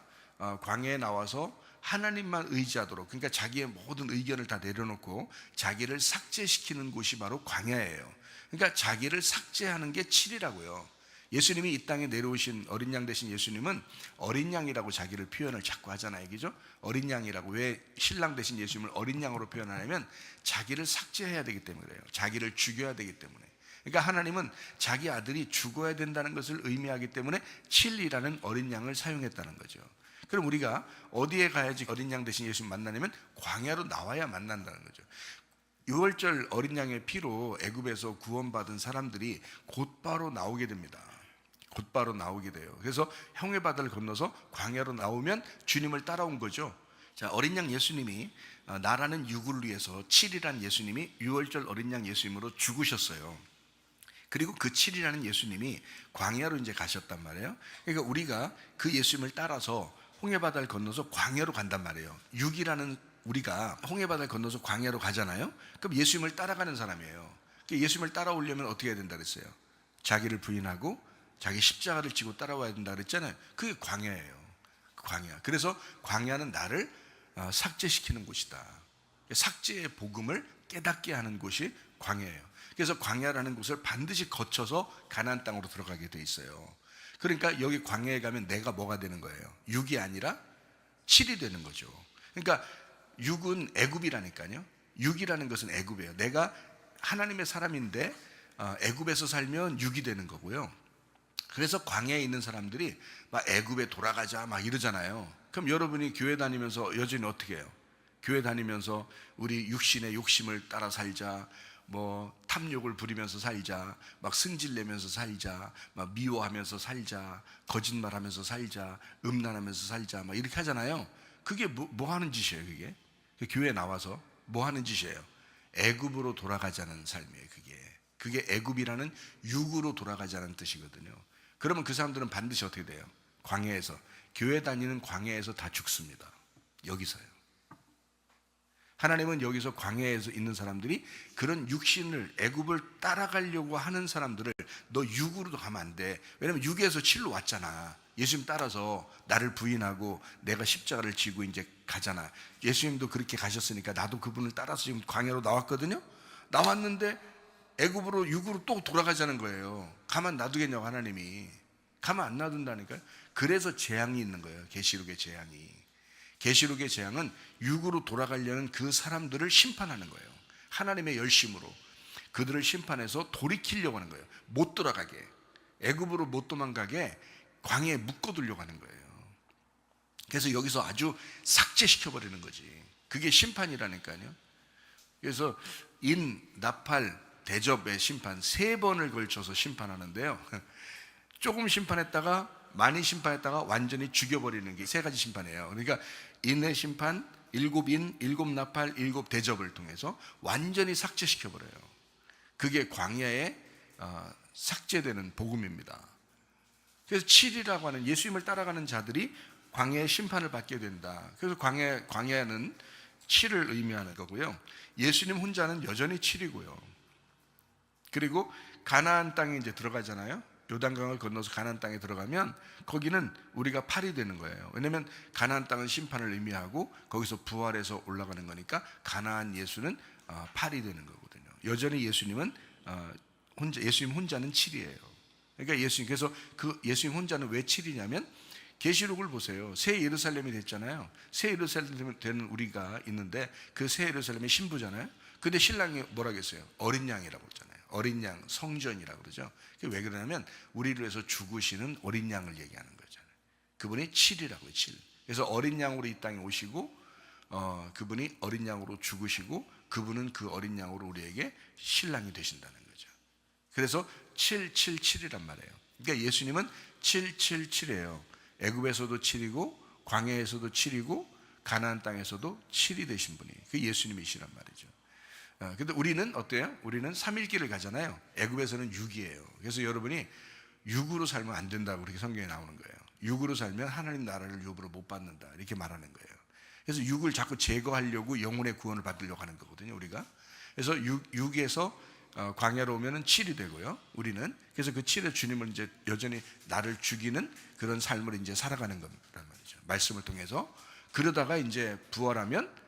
광야에 나와서 하나님만 의지하도록, 그러니까 자기의 모든 의견을 다 내려놓고 자기를 삭제시키는 곳이 바로 광야예요. 그러니까 자기를 삭제하는 게 7이라고요. 예수님이 이 땅에 내려오신 어린 양 되신 예수님은 어린 양이라고 자기를 표현을 자꾸 하잖아요. 그죠? 어린 양이라고. 왜 신랑 되신 예수님을 어린 양으로 표현하냐면 자기를 삭제해야 되기 때문에 그래요. 자기를 죽여야 되기 때문에. 그러니까 하나님은 자기 아들이 죽어야 된다는 것을 의미하기 때문에 7이라는 어린 양을 사용했다는 거죠. 그럼 우리가 어디에 가야지 어린 양 되신 예수님 만나냐면 광야로 나와야 만난다는 거죠. 6월절 어린 양의 피로 애굽에서 구원받은 사람들이 곧바로 나오게 됩니다. 곧바로 나오게 돼요. 그래서 형의 바다를 건너서 광야로 나오면 주님을 따라온 거죠. 자, 어린 양 예수님이 나라는 6을 위해서 7이라는 예수님이 6월절 어린 양 예수님으로 죽으셨어요. 그리고 그 7이라는 예수님이 광야로 이제 가셨단 말이에요. 그러니까 우리가 그 예수님을 따라서 홍해바다를 건너서 광야로 간단 말이에요. 6이라는 우리가 홍해바다를 건너서 광야로 가잖아요. 그럼 예수님을 따라가는 사람이에요. 예수님을 따라오려면 어떻게 해야 된다 그랬어요? 자기를 부인하고 자기 십자가를 지고 따라와야 된다 그랬잖아요. 그게 광야예요. 광야. 그래서 광야는 나를 삭제시키는 곳이다. 삭제의 복음을 깨닫게 하는 곳이 광야예요. 그래서 광야라는 곳을 반드시 거쳐서 가나안 땅으로 들어가게 돼 있어요. 그러니까 여기 광야에 가면 내가 뭐가 되는 거예요? 6이 아니라 7이 되는 거죠. 그러니까 6은 애굽이라니까요. 6이라는 것은 애굽이에요. 내가 하나님의 사람인데 애굽에서 살면 6이 되는 거고요. 그래서 광야에 있는 사람들이 막 애굽에 돌아가자 막 이러잖아요. 그럼 여러분이 교회 다니면서 여전히 어떻게 해요? 교회 다니면서 우리 육신의 욕심을 따라 살자, 뭐 탐욕을 부리면서 살자, 막 승질내면서 살자, 막 미워하면서 살자, 거짓말하면서 살자, 음란하면서 살자, 막 이렇게 하잖아요. 그게 뭐 하는 짓이에요? 교회에 나와서 뭐 하는 짓이에요? 애굽으로 돌아가자는 삶이에요. 그게 애굽이라는 육으로 돌아가자는 뜻이거든요. 그러면 그 사람들은 반드시 어떻게 돼요? 광야에서, 교회 다니는 광야에서 다 죽습니다. 여기서요. 하나님은 여기서 광야에서 있는 사람들이 그런 육신을, 애굽을 따라가려고 하는 사람들을 너 육으로도 가면 안 돼. 왜냐면 6에서 7로 왔잖아. 예수님 따라서 나를 부인하고 내가 십자가를 지고 이제 가잖아. 예수님도 그렇게 가셨으니까 나도 그분을 따라서 지금 광야로 나왔거든요. 나왔는데 애굽으로, 육으로 또 돌아가자는 거예요. 가만 놔두겠냐고 하나님이. 가만 안 놔둔다니까요. 그래서 재앙이 있는 거예요. 계시록의 재앙이. 계시록의 재앙은 육으로 돌아가려는 그 사람들을 심판하는 거예요. 하나님의 열심으로 그들을 심판해서 돌이키려고 하는 거예요. 못 돌아가게, 애굽으로 못 도망가게 광야에 묶어두려고 하는 거예요. 그래서 여기서 아주 삭제시켜버리는 거지. 그게 심판이라니까요. 그래서 인, 나팔, 대접의 심판 3번을 걸쳐서 심판하는데요. 조금 심판했다가 많이 심판했다가 완전히 죽여버리는 게 3가지 심판이에요. 그러니까 인의 심판, 7인, 7나팔, 7대접을 통해서 완전히 삭제시켜버려요. 그게 광야에 삭제되는 복음입니다. 그래서 7이라고 하는 예수님을 따라가는 자들이 광야의 심판을 받게 된다. 그래서 광야는 7을 의미하는 거고요. 예수님 혼자는 여전히 7이고요. 그리고 가나안 땅에 이제 들어가잖아요. 요단강을 건너서 가나안 땅에 들어가면 거기는 우리가 8이 되는 거예요. 왜냐하면 가나안 땅은 심판을 의미하고 거기서 부활해서 올라가는 거니까 가나안 예수는 8이 되는 거거든요. 여전히 예수님은 예수님 혼자는 7이에요. 그러니까 그래서 그 예수님 혼자는 왜 7이냐면 계시록을 보세요. 새 예루살렘이 됐잖아요. 새 예루살렘이 되는 우리가 있는데 그 새 예루살렘의 신부잖아요. 근데 신랑이 뭐라고 했어요? 어린 양이라고 했잖아요. 어린 양, 성전이라고 그러죠. 왜 그러냐면 우리를 위해서 죽으시는 어린 양을 얘기하는 거잖아요. 그분이 7이라고요. 7. 그래서 어린 양으로 이 땅에 오시고 그분이 어린 양으로 죽으시고 그분은 그 어린 양으로 우리에게 신랑이 되신다는 거죠. 그래서 777이란 말이에요. 그러니까 예수님은 777이에요. 애굽에서도 7이고 광야에서도 7이고 가나안 땅에서도 7이 되신 분이 그 예수님이시란 말이죠. 근데 우리는 어때요? 우리는 3일길을 가잖아요. 애굽에서는 6이에요. 그래서 여러분이 6으로 살면 안 된다고 그렇게 성경에 나오는 거예요. 6으로 살면 하나님 나라를 유업으로 못 받는다 이렇게 말하는 거예요. 그래서 6을 자꾸 제거하려고 영혼의 구원을 받으려고 하는 거거든요. 우리가. 그래서 6에서 광야로 오면은 7이 되고요. 우리는 그래서 그 7의 주님을 이제 여전히 나를 죽이는 그런 삶을 이제 살아가는 거란 말이죠. 말씀을 통해서. 그러다가 이제 부활하면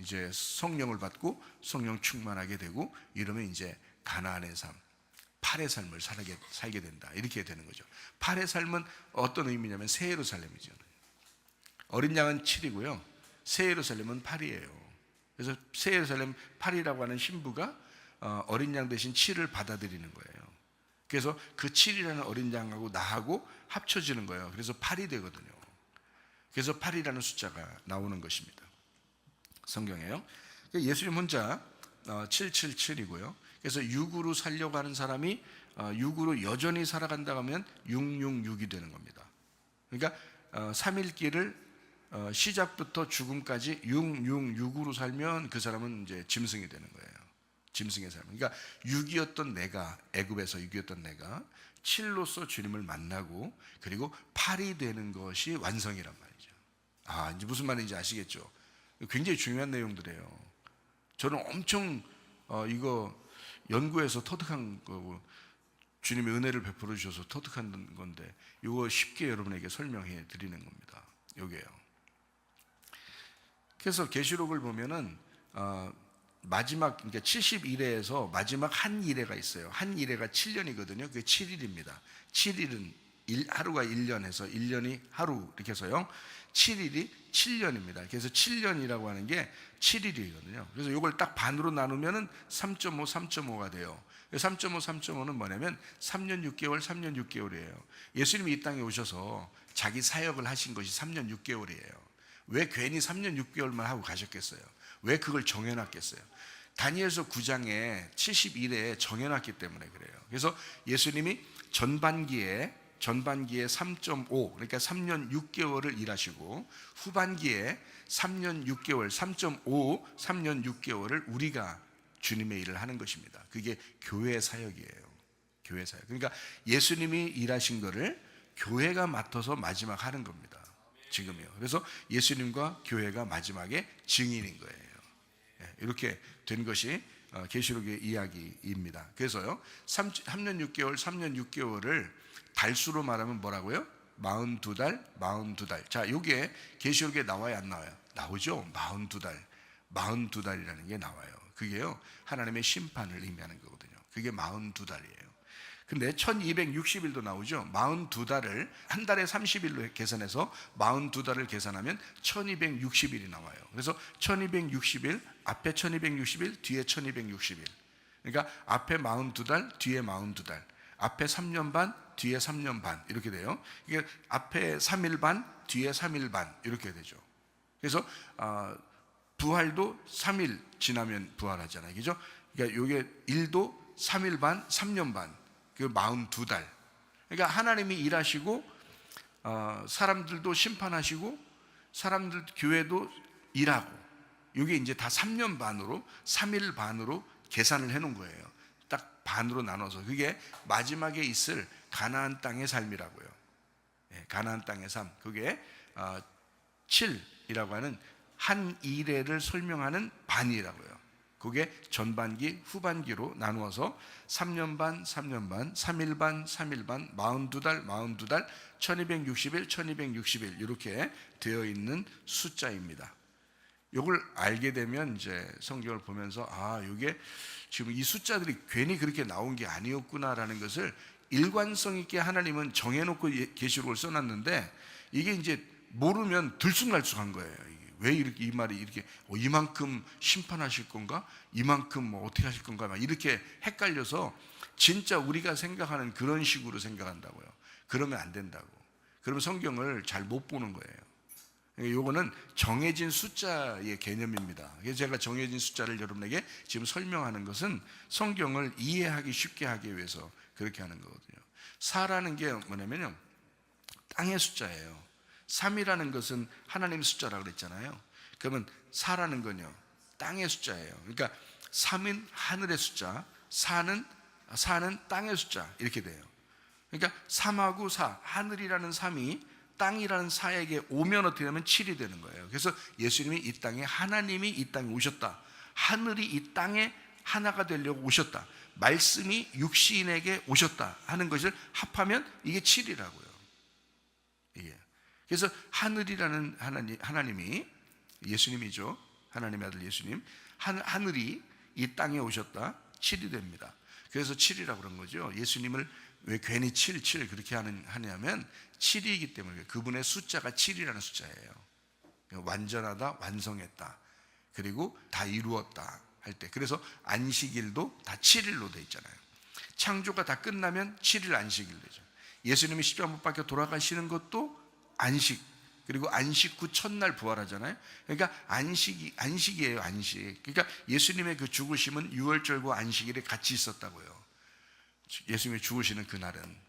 이제 성령을 받고 성령 충만하게 되고 이러면 이제 가나안의 삶, 8의 삶을 살게 된다. 이렇게 되는 거죠. 8의 삶은 어떤 의미냐면 새 예루살렘이죠. 어린 양은 7이고요. 새 예루살렘은 8이에요. 그래서 새 예루살렘 8이라고 하는 신부가 어린 양 대신 7을 받아들이는 거예요. 그래서 그 7이라는 어린 양하고 나하고 합쳐지는 거예요. 그래서 8이 되거든요. 그래서 8이라는 숫자가 나오는 것입니다. 성경에요. 예수님 혼자 777이고요. 그래서 6으로 살려고 하는 사람이 6으로 여전히 살아간다고 하면 666이 되는 겁니다. 그러니까 3일길을 시작부터 죽음까지 666으로 살면 그 사람은 이제 짐승이 되는 거예요. 짐승의 삶. 그러니까 6이었던 내가, 애굽에서 6이었던 내가 7로서 주님을 만나고 그리고 8이 되는 것이 완성이란 말이죠. 이제 무슨 말인지 아시겠죠? 굉장히 중요한 내용들이에요. 저는 엄청 이거 연구해서 터득한 거고 주님의 은혜를 베풀어 주셔서 터득한 건데 이거 쉽게 여러분에게 설명해 드리는 겁니다. 요게요. 그래서 계시록을 보면은 마지막 그러니까 71회에서 마지막 한 일회가 있어요. 한 일회가 7년이거든요. 그게 7일입니다. 7일은 하루가 1년 해서 1년이 하루 이렇게 해서요. 7일이 7년입니다. 그래서 7년이라고 하는 게 7일이거든요. 그래서 이걸 딱 반으로 나누면은 3.5, 3.5가 돼요. 3.5, 3.5는 뭐냐면 3년 6개월, 3년 6개월이에요. 예수님이 이 땅에 오셔서 자기 사역을 하신 것이 3년 6개월이에요. 왜 괜히 3년 6개월만 하고 가셨겠어요? 왜 그걸 정해놨겠어요? 다니엘서 9장에 71회에 정해놨기 때문에 그래요. 그래서 예수님이 전반기에 3.5 그러니까 3년 6개월을 일하시고 후반기에 3년 6개월 3.5 3년 6개월을 우리가 주님의 일을 하는 것입니다. 그게 교회 사역이에요. 교회 사역. 그러니까 예수님이 일하신 거를 교회가 맡아서 마지막 하는 겁니다. 지금이요. 그래서 예수님과 교회가 마지막에 증인인 거예요. 이렇게 된 것이 계시록의 이야기입니다. 그래서요 3년 6개월 3년 6개월을 달수로 말하면 뭐라고요? 42달. 자, 이게 계시록에 나와요, 안 나와요? 나오죠. 42달이라는 게 나와요. 그게요 하나님의 심판을 의미하는 거거든요. 그게 42달이에요. 근데 1260일도 나오죠. 42달을 한 달에 30일로 계산해서 42달을 계산하면 1260일이 나와요. 그래서 1260일, 앞에 1260일, 뒤에 1260일. 그러니까 앞에 42달, 뒤에 42달. 앞에 3년 반, 뒤에 3년 반 이렇게 돼요. 이게 앞에 3일 반, 뒤에 3일 반 이렇게 되죠. 그래서 부활도 3일 지나면 부활하잖아요. 그죠? 그러니까 요게 1도 3일 반, 3년 반, 그 42달. 그러니까 하나님이 일하시고 사람들도 심판하시고 사람들 교회도 일하고 이게 이제 다 3년 반으로 3일 반으로 계산을 해놓은 거예요. 딱 반으로 나눠서 그게 마지막에 있을 가나안 땅의 삶이라고요. 가나안 땅의 삶, 그게 7이라고 하는 한 일회를 설명하는 반이라고요. 그게 전반기, 후반기로 나누어서 3년 반, 3년 반, 3일 반, 3일 반, 42달, 42달, 1260일, 1260일 이렇게 되어 있는 숫자입니다. 이걸 알게 되면 이제 성경을 보면서 이게 지금 이 숫자들이 괜히 그렇게 나온 게 아니었구나라는 것을 일관성 있게 하나님은 정해놓고 계시록을 써놨는데 이게 이제 모르면 들쑥날쑥한 거예요. 왜 이렇게 이 말이 이렇게 이만큼 심판하실 건가? 이만큼 뭐 어떻게 하실 건가? 막 이렇게 헷갈려서 진짜 우리가 생각하는 그런 식으로 생각한다고요. 그러면 안 된다고. 그러면 성경을 잘 못 보는 거예요. 요거는 정해진 숫자의 개념입니다. 그래서 제가 정해진 숫자를 여러분에게 지금 설명하는 것은 성경을 이해하기 쉽게 하기 위해서 그렇게 하는 거거든요. 4라는 게 뭐냐면요, 땅의 숫자예요. 3이라는 것은 하나님 숫자라고 그랬잖아요. 그러면 4라는 건요, 땅의 숫자예요. 그러니까 3은 하늘의 숫자, 4는 땅의 숫자 이렇게 돼요. 그러니까 3하고 4, 하늘이라는 3이 땅이라는 4에게 오면 어떻게 되면 7이 되는 거예요. 그래서 예수님이 이 땅에, 하나님이 이 땅에 오셨다, 하늘이 이 땅에 하나가 되려고 오셨다, 말씀이 육신에게 오셨다 하는 것을 합하면 이게 7이라고요. 예. 그래서 하늘이라는 하나님이 예수님이죠. 하나님의 아들 예수님, 하늘이 이 땅에 오셨다, 7이 됩니다. 그래서 7이라고 그런 거죠. 예수님을 왜 괜히 7 그렇게 하냐면 7이기 때문에, 그분의 숫자가 7이라는 숫자예요. 완전하다, 완성했다, 그리고 다 이루었다 할 때, 그래서 안식일도 다 7일로 돼 있잖아요. 창조가 다 끝나면 7일 안식일 되죠. 예수님이 십자가 못 박혀 돌아가시는 것도 안식, 그리고 안식 후 첫날 부활하잖아요. 그러니까 안식이에요, 안식. 그러니까 예수님의 그 죽으심은 유월절과 안식일에 같이 있었다고요. 예수님이 죽으시는 그날은.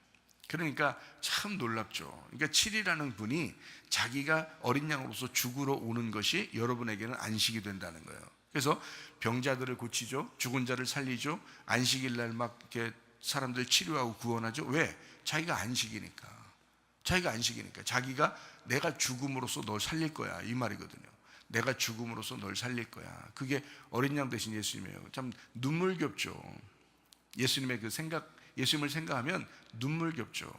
그러니까 참 놀랍죠. 그러니까 7이라는 분이 자기가 어린 양으로서 죽으러 오는 것이 여러분에게는 안식이 된다는 거예요. 그래서 병자들을 고치죠, 죽은 자를 살리죠, 안식일 날 막 이렇게 사람들 치료하고 구원하죠. 왜? 자기가 안식이니까. 자기가 내가 죽음으로써 널 살릴 거야 이 말이거든요. 내가 죽음으로써 널 살릴 거야. 그게 어린 양 되신 예수님이에요. 참 눈물겹죠. 예수님의 그 생각, 예수님을 생각하면 눈물겹죠.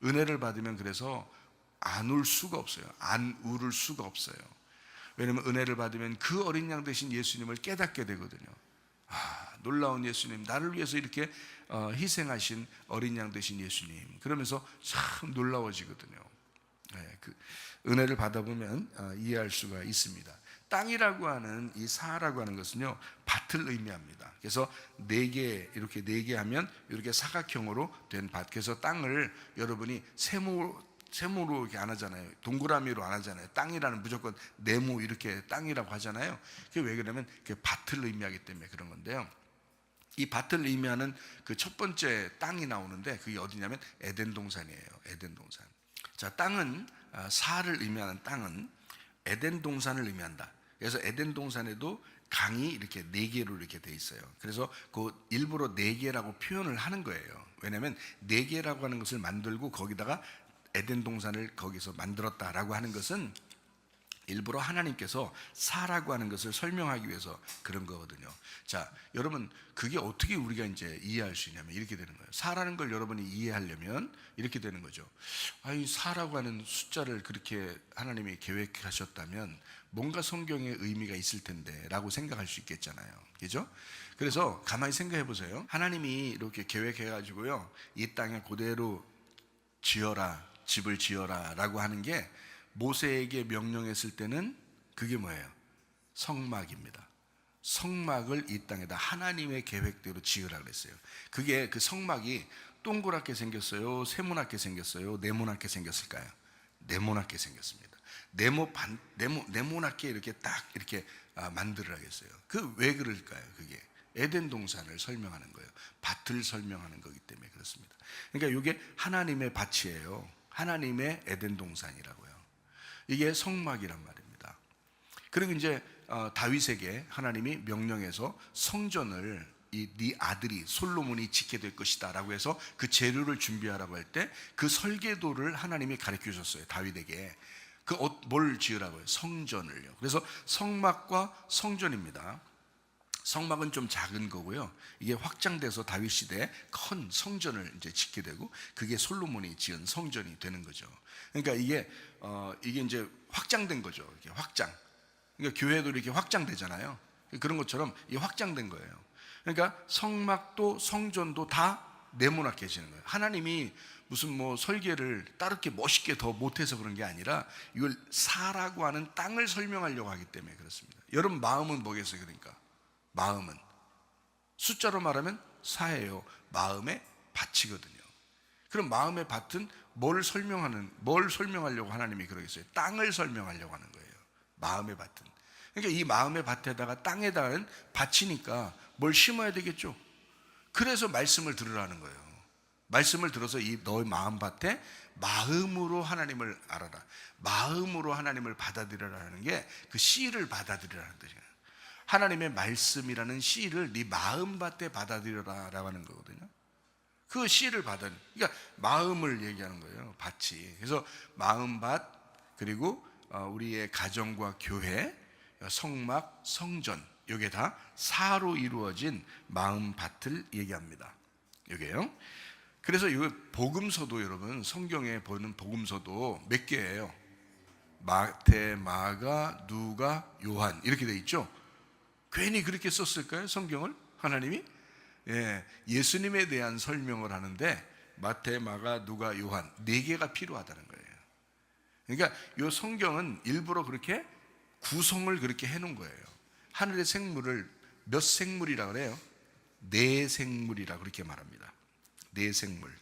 은혜를 받으면 그래서 안 울 수가 없어요. 안 울을 수가 없어요. 왜냐하면 은혜를 받으면 그 어린 양 되신 예수님을 깨닫게 되거든요. 놀라운 예수님, 나를 위해서 이렇게 희생하신 어린 양 되신 예수님, 그러면서 참 놀라워지거든요. 그 은혜를 받아보면 이해할 수가 있습니다. 땅이라고 하는 이 사라고 하는 것은요, 밭을 의미합니다. 그래서 네 개, 이렇게 네 개 하면 이렇게 사각형으로 된 밭. 그래서 땅을 여러분이 세모로 이렇게 안 하잖아요. 동그라미로 안 하잖아요. 땅이라는 무조건 네모 이렇게 땅이라고 하잖아요. 그게 왜 그러냐면 그게 밭을 의미하기 때문에 그런 건데요. 이 밭을 의미하는 그 첫 번째 땅이 나오는데 그게 어디냐면 에덴 동산이에요. 에덴 동산. 자, 땅은, 사를 의미하는 땅은 에덴 동산을 의미한다. 그래서 에덴 동산에도 강이 이렇게 네 개로 이렇게 돼 있어요. 그래서 그 일부러 네 개라고 표현을 하는 거예요. 왜냐하면 네 개라고 하는 것을 만들고 거기다가 에덴 동산을 거기서 만들었다라고 하는 것은 일부러 하나님께서 사라고 하는 것을 설명하기 위해서 그런 거거든요. 자, 여러분, 그게 어떻게 우리가 이제 이해할 수 있냐면 이렇게 되는 거예요. 사라는 걸 여러분이 이해하려면 이렇게 되는 거죠. 이 사라고 하는 숫자를 그렇게 하나님이 계획하셨다면 뭔가 성경에 의미가 있을 텐데 라고 생각할 수 있겠잖아요. 그죠? 그래서 가만히 생각해 보세요. 하나님이 이렇게 계획해가지고요, 이 땅에 그대로 집을 지어라 라고 하는 게 모세에게 명령했을 때는 그게 뭐예요? 성막입니다. 성막을 이 땅에다 하나님의 계획대로 지으라 그랬어요. 그게 그 성막이 동그랗게 생겼어요? 세모나게 생겼어요? 네모나게 생겼을까요? 네모나게 생겼습니다. 네모나게 이렇게 딱 이렇게 만들어야겠어요. 그 왜 그럴까요? 그게 에덴 동산을 설명하는 거예요. 밭을 설명하는 거기 때문에 그렇습니다. 그러니까 이게 하나님의 밭이에요. 하나님의 에덴 동산이라고요. 이게 성막이란 말입니다. 그리고 이제 다윗에게 하나님이 명령해서 성전을 네 아들이 솔로몬이 짓게 될 것이다 라고 해서 그 재료를 준비하라고 할 때 그 설계도를 하나님이 가르쳐 주셨어요. 다윗에게 뭘 지으라고요? 성전을요. 그래서 성막과 성전입니다. 성막은 좀 작은 거고요. 이게 확장돼서 다윗 시대에 큰 성전을 이제 짓게 되고 그게 솔로몬이 지은 성전이 되는 거죠. 그러니까 이게 이제 확장된 거죠. 이게 확장. 그러니까 교회도 이렇게 확장되잖아요. 그런 것처럼 이 확장된 거예요. 그러니까 성막도 성전도 다 네모나게 계시는 거예요. 하나님이 무슨 뭐 설계를 따르게 멋있게 더 못해서 그런 게 아니라 이걸 사라고 하는 땅을 설명하려고 하기 때문에 그렇습니다. 여러분 마음은 뭐겠어요? 그러니까 마음은 숫자로 말하면 사예요. 마음의 밭이거든요. 그럼 마음의 밭은 뭘 설명하려고 하나님이 그러겠어요? 땅을 설명하려고 하는 거예요. 마음의 밭은. 그러니까 이 마음의 밭에다가 땅에다가는 밭이니까 뭘 심어야 되겠죠. 그래서 말씀을 들으라는 거예요. 말씀을 들어서 이 너의 마음밭에 마음으로 하나님을 알아라. 마음으로 하나님을 받아들여라는 게 그 씨를 받아들이라는 뜻이에요. 하나님의 말씀이라는 씨를 네 마음밭에 받아들여라라고 하는 거거든요. 그 씨를 그러니까 마음을 얘기하는 거예요. 밭이. 그래서 마음밭 그리고 우리의 가정과 교회, 성막, 성전 이게 다 사로 이루어진 마음밭을 얘기합니다. 이게요. 그래서 이 복음서도 여러분 성경에 보는 복음서도 몇 개예요? 마태, 마가, 누가, 요한 이렇게 돼 있죠. 괜히 그렇게 썼을까요? 성경을 하나님이? 예수님에 대한 설명을 하는데 마태, 마가, 누가, 요한 4개가 필요하다는 거예요. 그러니까 이 성경은 일부러 그렇게 구성을 그렇게 해놓은 거예요. 하늘의 생물을 몇 생물이라 그래요? 4생물이라 그렇게 말합니다. 4생물.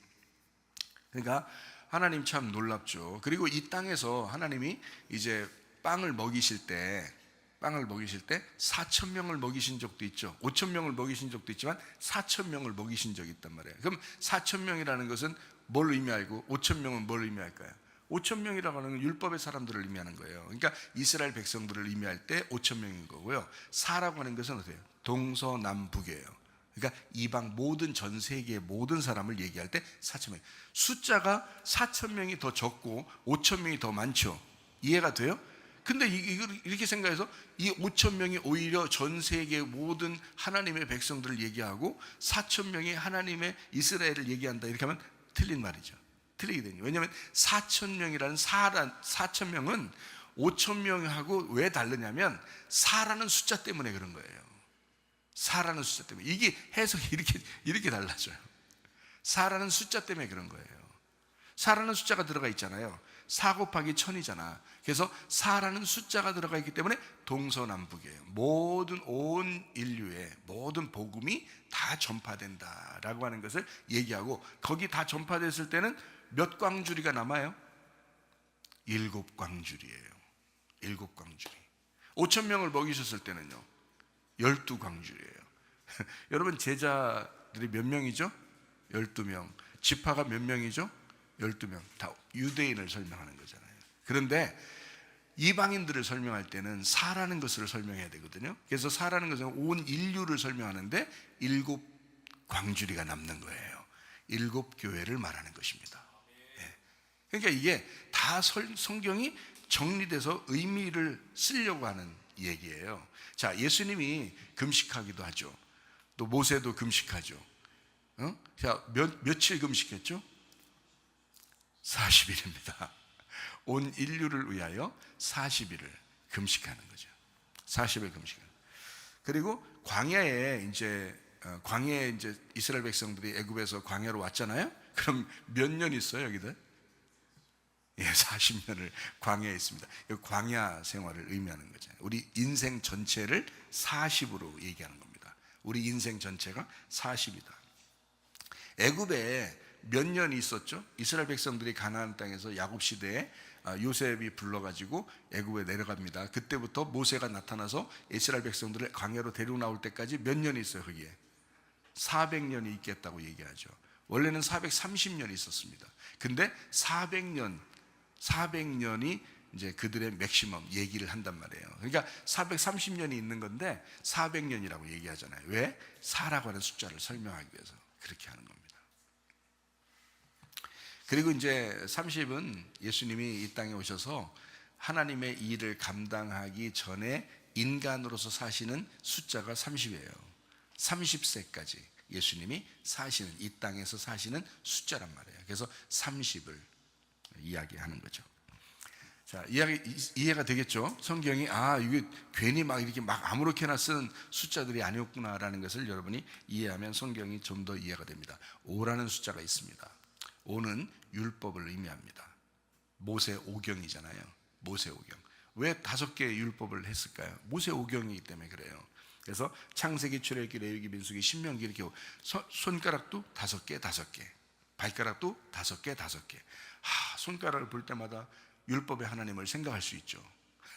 그러니까 하나님 참 놀랍죠. 그리고 이 땅에서 하나님이 이제 빵을 먹이실 때 4,000명을 먹이신 적도 있죠. 5,000명을 먹이신 적도 있지만 4,000명을 먹이신 적이 있단 말이에요. 그럼 4,000명이라는 것은 뭘 의미하고 5,000명은 뭘 의미할까요? 5,000명이라고 하는 건 율법의 사람들을 의미하는 거예요. 그러니까 이스라엘 백성들을 의미할 때 5,000명인 거고요. 사라고 하는 것은 어때요? 동서남북이에요. 그러니까 이방 모든 전 세계의 모든 사람을 얘기할 때 4,000명. 숫자가 4,000명이 더 적고 5,000명이 더 많죠. 이해가 돼요? 근데 이걸 이렇게 생각해서 이 5,000명이 오히려 전 세계 모든 하나님의 백성들을 얘기하고 4,000명이 하나님의 이스라엘을 얘기한다 이렇게 하면 틀린 말이죠. 틀리게 되니. 왜냐하면 4,000명이라는 4,000명은 5,000명하고 왜 다르냐면 사라는 숫자 때문에 그런 거예요. 사라는 숫자 때문에. 이게 해석이 이렇게 달라져요. 사라는 숫자 때문에 그런 거예요. 사라는 숫자가 들어가 있잖아요. 4 곱하기 1000이잖아. 그래서 4라는 숫자가 들어가 있기 때문에 동서남북이에요. 모든 온 인류의 모든 복음이 다 전파된다라고 하는 것을 얘기하고 거기 다 전파됐을 때는 몇 광주리가 남아요? 7광주리예요. 7광주리. 5,000명을 먹이셨을 때는요 12광주리예요. 여러분 제자들이 몇 명이죠? 12명. 지파가 몇 명이죠? 12명. 다 유대인을 설명하는 거잖아요. 그런데 이방인들을 설명할 때는 사라는 것을 설명해야 되거든요. 그래서 사라는 것은 온 인류를 설명하는데 7광주리가 남는 거예요. 7교회를 말하는 것입니다. 그러니까 이게 다 성경이 정리돼서 의미를 쓰려고 하는 얘기예요. 자, 예수님이 금식하기도 하죠. 또 모세도 금식하죠. 자, 며칠 금식했죠? 40일입니다. 온 인류를 위하여 40일을 금식하는 거죠. 40일 금식하는. 그리고 광야에 이제 이스라엘 백성들이 애굽에서 광야로 왔잖아요. 그럼 몇 년 있어요, 여기들? 40년을 광야에 있습니다. 광야 생활을 의미하는 거죠. 우리 인생 전체를 40으로 얘기하는 겁니다. 우리 인생 전체가 40이다. 애굽에 몇 년이 있었죠? 이스라엘 백성들이 가나안 땅에서 야곱 시대에 요셉이 불러가지고 애굽에 내려갑니다. 그때부터 모세가 나타나서 이스라엘 백성들을 광야로 데리고 나올 때까지 몇 년이 있어요? 거기에 400년이 있겠다고 얘기하죠. 원래는 430년이 있었습니다. 근데 400년이 이제 그들의 맥시멈 얘기를 한단 말이에요. 그러니까 430년이 있는 건데 400년이라고 얘기하잖아요. 왜? 4라고 하는 숫자를 설명하기 위해서 그렇게 하는 겁니다. 그리고 이제 30은 예수님이 이 땅에 오셔서 하나님의 일을 감당하기 전에 인간으로서 사시는 숫자가 30이에요. 30세까지 예수님이 사시는, 이 땅에서 사시는 숫자란 말이에요. 그래서 30을 이야기하는 거죠. 자, 이해가 되겠죠? 성경이 이게 괜히 막 이렇게 막 아무렇게나 쓴 숫자들이 아니었구나라는 것을 여러분이 이해하면 성경이 좀 더 이해가 됩니다. 5라는 숫자가 있습니다. 5는 율법을 의미합니다. 모세 오경이잖아요. 모세 오경. 왜 5개의 율법을 했을까요? 모세 오경이기 때문에 그래요. 그래서 창세기, 출애굽기, 레위기, 민수기, 신명기 이렇게 손가락도 5개, 5개, 발가락도 5개, 5개. 손가락을 볼 때마다 율법의 하나님을 생각할 수 있죠.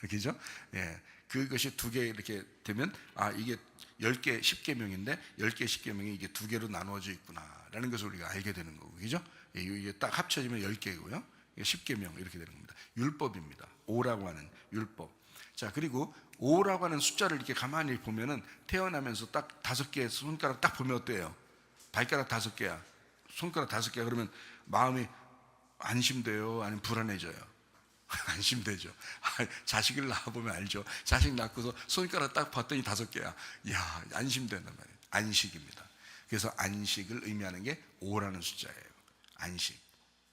그죠? 예. 그것이 2개 이렇게 되면 이게 10개 10계명인데 10개 10계명이 이게 2개로 나누어져 있구나라는 것을 우리가 알게 되는 거고, 그죠? 예, 이게 딱 합쳐지면 10개고요. 10계명 이렇게 되는 겁니다. 율법입니다. 5라고 하는 율법. 자, 그리고 5라고 하는 숫자를 이렇게 가만히 보면은 태어나면서 딱 5개의 손가락 딱 보면 어때요? 발가락 5개야. 손가락 5개야. 그러면 마음이 안심돼요? 아니면 불안해져요? 안심되죠. 자식을 낳아보면 알죠. 자식 낳고서 손가락 딱 봤더니 5개야. 이야, 안심된단 말이에요. 안식입니다. 그래서 안식을 의미하는 게 5라는 숫자예요. 안식.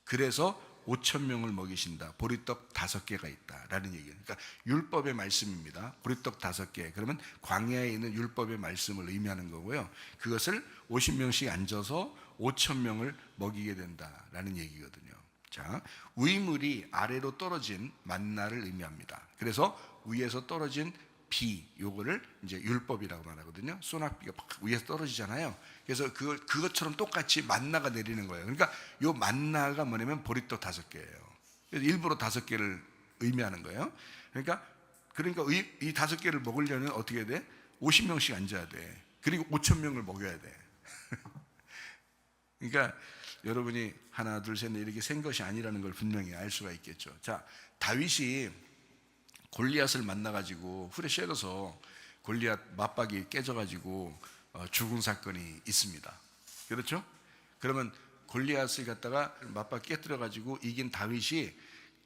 그래서 5,000명을 먹이신다. 보리떡 5개가 있다라는 얘기예요. 그러니까 율법의 말씀입니다. 보리떡 5개. 그러면 광야에 있는 율법의 말씀을 의미하는 거고요. 그것을 50명씩 앉아서 5,000명을 먹이게 된다라는 얘기거든요. 자, 위물이 아래로 떨어진 만나를 의미합니다. 그래서 위에서 떨어진 비, 요거를 이제 율법이라고 말하거든요. 소낙비가 위에서 떨어지잖아요. 그래서 그것처럼 똑같이 만나가 내리는 거예요. 그러니까 요 만나가 뭐냐면 보리떡 5개예요. 그래서 일부러 5개를 의미하는 거예요. 그러니까 이 5개를 먹으려면 어떻게 돼? 50명씩 앉아야 돼. 그리고 5,000명을 먹여야 돼. 그러니까 여러분이 하나, 둘, 셋, 넷 이렇게 센 것이 아니라는 걸 분명히 알 수가 있겠죠. 자, 다윗이 골리앗을 만나가지고 훌에 쉐려서 골리앗 맞박이 깨져가지고 죽은 사건이 있습니다. 그렇죠? 그러면 골리앗을 갖다가 맞박 깨뜨려가지고 이긴 다윗이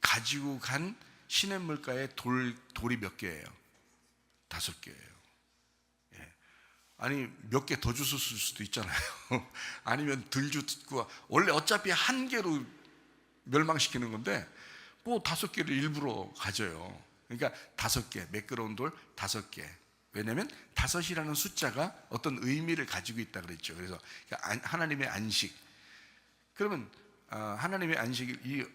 가지고 간 시냇물가에 돌이 몇 개예요? 5개예요. 아니 몇 개 더 주실 수도 있잖아요. 아니면 덜 주고, 원래 어차피 한 개로 멸망시키는 건데 뭐 5개를 일부러 가져요. 그러니까 5개, 매끄러운 돌 5개. 왜냐하면 5이라는 숫자가 어떤 의미를 가지고 있다 그랬죠. 그래서 하나님의 안식. 그러면 하나님의 안식이, 이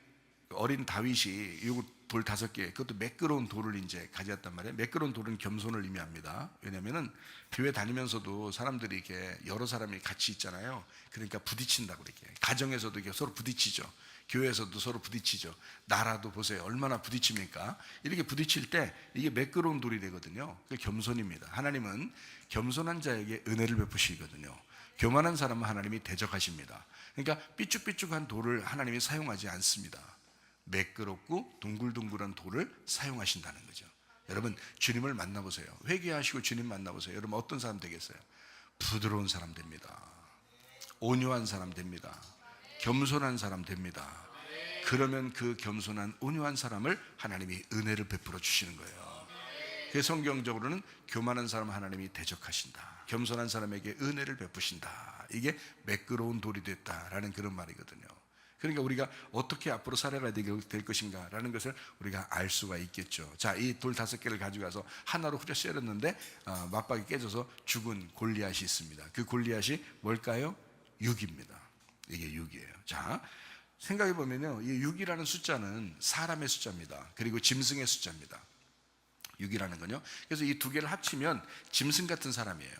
어린 다윗이 이거 돌 5개, 그것도 매끄러운 돌을 이제 가져왔단 말이에요. 매끄러운 돌은 겸손을 의미합니다. 왜냐면은 교회 다니면서도 사람들이 이렇게 여러 사람이 같이 있잖아요. 그러니까 부딪힌다고 이렇게. 가정에서도 이렇게 서로 부딪히죠. 교회에서도 서로 부딪히죠. 나라도 보세요. 얼마나 부딪힙니까? 이렇게 부딪힐 때 이게 매끄러운 돌이 되거든요. 그게 겸손입니다. 하나님은 겸손한 자에게 은혜를 베푸시거든요. 교만한 사람은 하나님이 대적하십니다. 그러니까 삐죽삐죽한 돌을 하나님이 사용하지 않습니다. 매끄럽고 둥글둥글한 돌을 사용하신다는 거죠. 여러분 주님을 만나보세요. 회개하시고 주님 만나보세요. 여러분 어떤 사람 되겠어요? 부드러운 사람 됩니다. 온유한 사람 됩니다. 겸손한 사람 됩니다. 그러면 그 겸손한 온유한 사람을 하나님이 은혜를 베풀어 주시는 거예요. 그 성경적으로는 교만한 사람 하나님이 대적하신다. 겸손한 사람에게 은혜를 베푸신다. 이게 매끄러운 돌이 됐다라는 그런 말이거든요. 그러니까 우리가 어떻게 앞으로 살아가야 될 것인가 라는 것을 우리가 알 수가 있겠죠. 자, 이 돌 5개를 가져가서 하나로 후려 쎄렸는데 맞박이 깨져서 죽은 골리앗이 있습니다. 그 골리앗이 뭘까요? 6입니다. 이게 6이에요. 자, 생각해 보면요, 이 6이라는 숫자는 사람의 숫자입니다. 그리고 짐승의 숫자입니다. 6이라는 건요. 그래서 이 2개를 합치면 짐승 같은 사람이에요.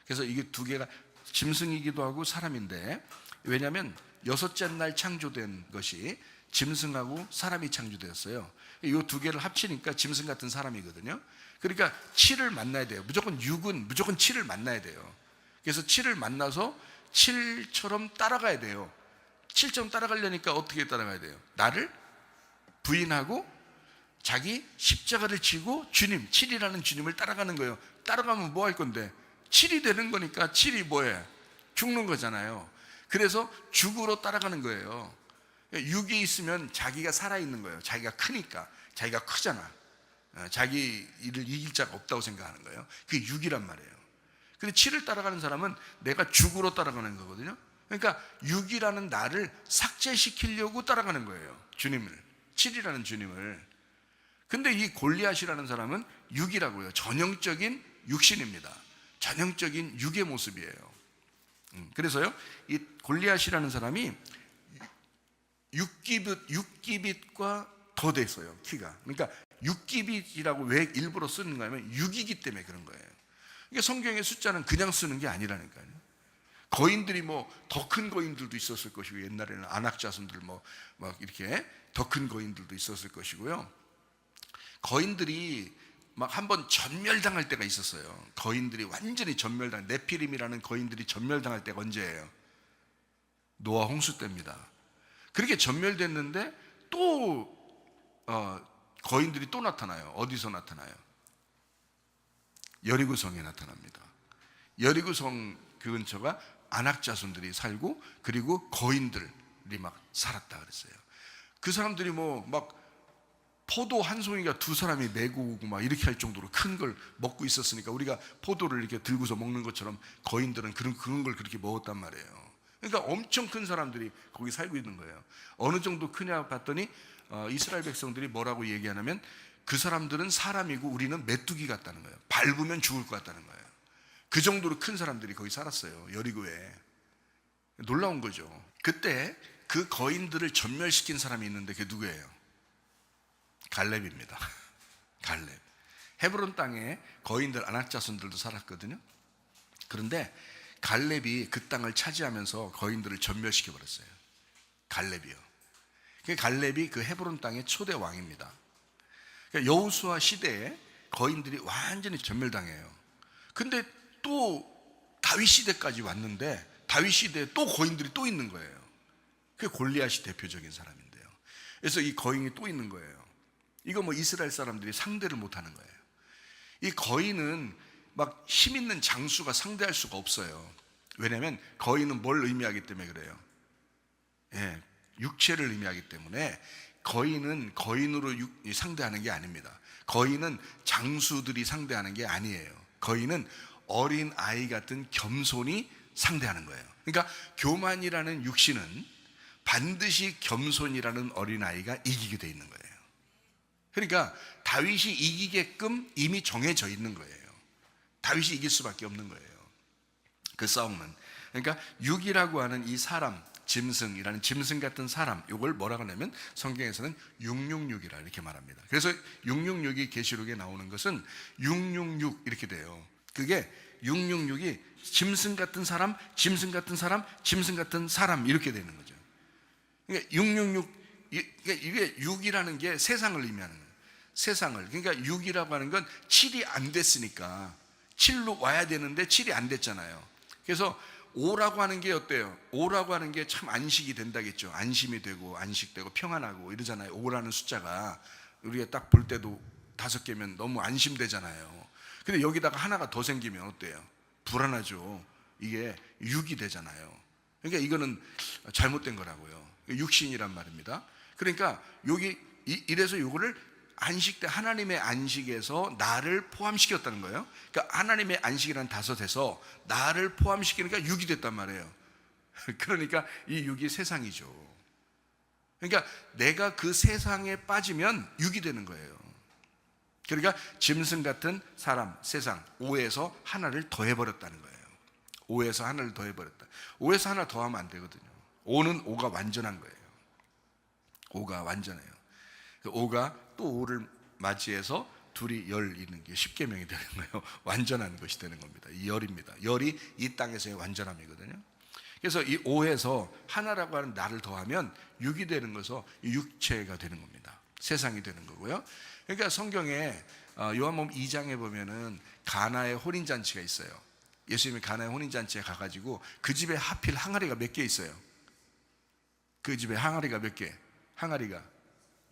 그래서 이게 2개가 짐승이기도 하고 사람인데, 왜냐하면 여섯째 날 창조된 것이 짐승하고 사람이 창조되었어요. 이 두 개를 합치니까 짐승 같은 사람이거든요. 그러니까 7을 만나야 돼요. 무조건 6은 무조건 7을 만나야 돼요. 그래서 7을 만나서 7처럼 따라가야 돼요. 7처럼 따라가려니까 어떻게 따라가야 돼요? 나를 부인하고 자기 십자가를 지고 주님, 7이라는 주님을 따라가는 거예요. 따라가면 뭐 할 건데? 7이 되는 거니까 7이 뭐예요? 죽는 거잖아요. 그래서 죽으로 따라가는 거예요. 6이 있으면 자기가 살아있는 거예요. 자기가 크니까. 자기가 크잖아. 자기 일을 이길 자가 없다고 생각하는 거예요. 그게 6이란 말이에요. 근데 7을 따라가는 사람은 내가 죽으로 따라가는 거거든요. 그러니까 6이라는 나를 삭제시키려고 따라가는 거예요. 주님을, 7이라는 주님을. 근데 이 골리앗이라는 사람은 6이라고요. 전형적인 육신입니다. 전형적인 육의 모습이에요. 그래서요, 이 골리앗이라는 사람이 6기빗과 더 됐어요, 키가. 그러니까 6기빗이라고 왜 일부러 쓰는 거냐면 6이기 때문에 그런 거예요. 그러니까 성경의 숫자는 그냥 쓰는 게 아니라니까요. 거인들이 뭐 더 큰 거인들도 있었을 것이고, 옛날에는 안악자손들 뭐 막 이렇게 더 큰 거인들도 있었을 것이고요. 거인들이 막 한번 전멸당할 때가 있었어요. 거인들이 완전히 네피림이라는 거인들이 전멸당할 때가 언제예요? 노아 홍수 때입니다. 그렇게 전멸됐는데 또 거인들이 또 나타나요. 어디서 나타나요? 여리고성에 나타납니다. 여리고성 그 근처가 안악자손들이 살고, 그리고 거인들이 막 살았다 그랬어요. 그 사람들이 뭐 막 포도 한 송이가 두 사람이 메고 오고 막 이렇게 할 정도로 큰 걸 먹고 있었으니까, 우리가 포도를 이렇게 들고서 먹는 것처럼 거인들은 그런 걸 그렇게 먹었단 말이에요. 그러니까 엄청 큰 사람들이 거기 살고 있는 거예요. 어느 정도 크냐 봤더니 이스라엘 백성들이 뭐라고 얘기하냐면, 그 사람들은 사람이고 우리는 메뚜기 같다는 거예요. 밟으면 죽을 것 같다는 거예요. 그 정도로 큰 사람들이 거기 살았어요, 여리고에. 놀라운 거죠. 그때 그 거인들을 전멸시킨 사람이 있는데 그게 누구예요? 갈렙입니다. 갈렙. 헤브론 땅에 거인들, 안악자손들도 살았거든요. 그런데 갈렙이 그 땅을 차지하면서 거인들을 전멸시켜 버렸어요. 갈렙이요. 갈렙이 그 헤브론 땅의 초대 왕입니다. 그러니까 여호수아 시대에 거인들이 완전히 전멸당해요. 근데 또 다윗 시대까지 왔는데 다윗 시대에 또 거인들이 또 있는 거예요. 그게 골리앗이 대표적인 사람인데요. 그래서 이 거인이 또 있는 거예요. 이거 뭐 이스라엘 사람들이 상대를 못 하는 거예요. 이 거인은 막 힘 있는 장수가 상대할 수가 없어요. 왜냐하면 거인은 뭘 의미하기 때문에 그래요? 예, 육체를 의미하기 때문에 거인은 거인으로 상대하는 게 아닙니다. 거인은 장수들이 상대하는 게 아니에요. 거인은 어린 아이 같은 겸손이 상대하는 거예요. 그러니까 교만이라는 육신은 반드시 겸손이라는 어린 아이가 이기게 돼 있는 거예요. 그러니까 다윗이 이기게끔 이미 정해져 있는 거예요. 다윗이 이길 수밖에 없는 거예요, 그 싸움은. 그러니까 6이라고 하는 이 사람, 짐승이라는 짐승 같은 사람, 이걸 뭐라고 하냐면 성경에서는 666이라 이렇게 말합니다. 그래서 666이 계시록에 나오는 것은 666 이렇게 돼요. 그게 666이 짐승 같은 사람, 짐승 같은 사람, 짐승 같은 사람 이렇게 되는 거죠. 그러니까 666, 이게 6이라는 게 세상을 의미하는 거예요. 세상을. 그러니까 6이라고 하는 건 7이 안 됐으니까 7로 와야 되는데 7이 안 됐잖아요. 그래서 5라고 하는 게 어때요? 5라고 하는 게 참 안식이 된다겠죠. 안심이 되고 안식되고 평안하고 이러잖아요. 5라는 숫자가 우리가 딱 볼 때도 5개면 너무 안심되잖아요. 근데 여기다가 하나가 더 생기면 어때요? 불안하죠. 이게 6이 되잖아요. 그러니까 이거는 잘못된 거라고요. 육신이란 말입니다. 그러니까 여기 이래서 이거를 안식 때 하나님의 안식에서 나를 포함시켰다는 거예요. 그러니까 하나님의 안식이라는 다섯에서 나를 포함시키니까 6이 됐단 말이에요. 그러니까 이 6이 세상이죠. 그러니까 내가 그 세상에 빠지면 6이 되는 거예요. 그러니까 짐승 같은 사람, 세상, 5에서 하나를 더해버렸다는 거예요. 5에서 하나를 더해버렸다. 5에서 하나 더하면 안 되거든요. 5는 5가 완전한 거예요. 5가 완전해요. 5가 또 5를 맞이해서 둘이 열 있는 게 십계명이 되는 거예요. 완전한 것이 되는 겁니다. 이 열입니다. 열이 이 땅에서의 완전함이거든요. 그래서 이 5에서 하나라고 하는 나를 더하면 6이 되는 것서 육체가 되는 겁니다. 세상이 되는 거고요. 그러니까 성경에 요한복음 2장에 보면은 가나의 혼인잔치가 있어요. 예수님이 가나의 혼인잔치에 가가지고 그 집에 하필 항아리가 몇 개 있어요. 그 집에 항아리가 몇 개? 항아리가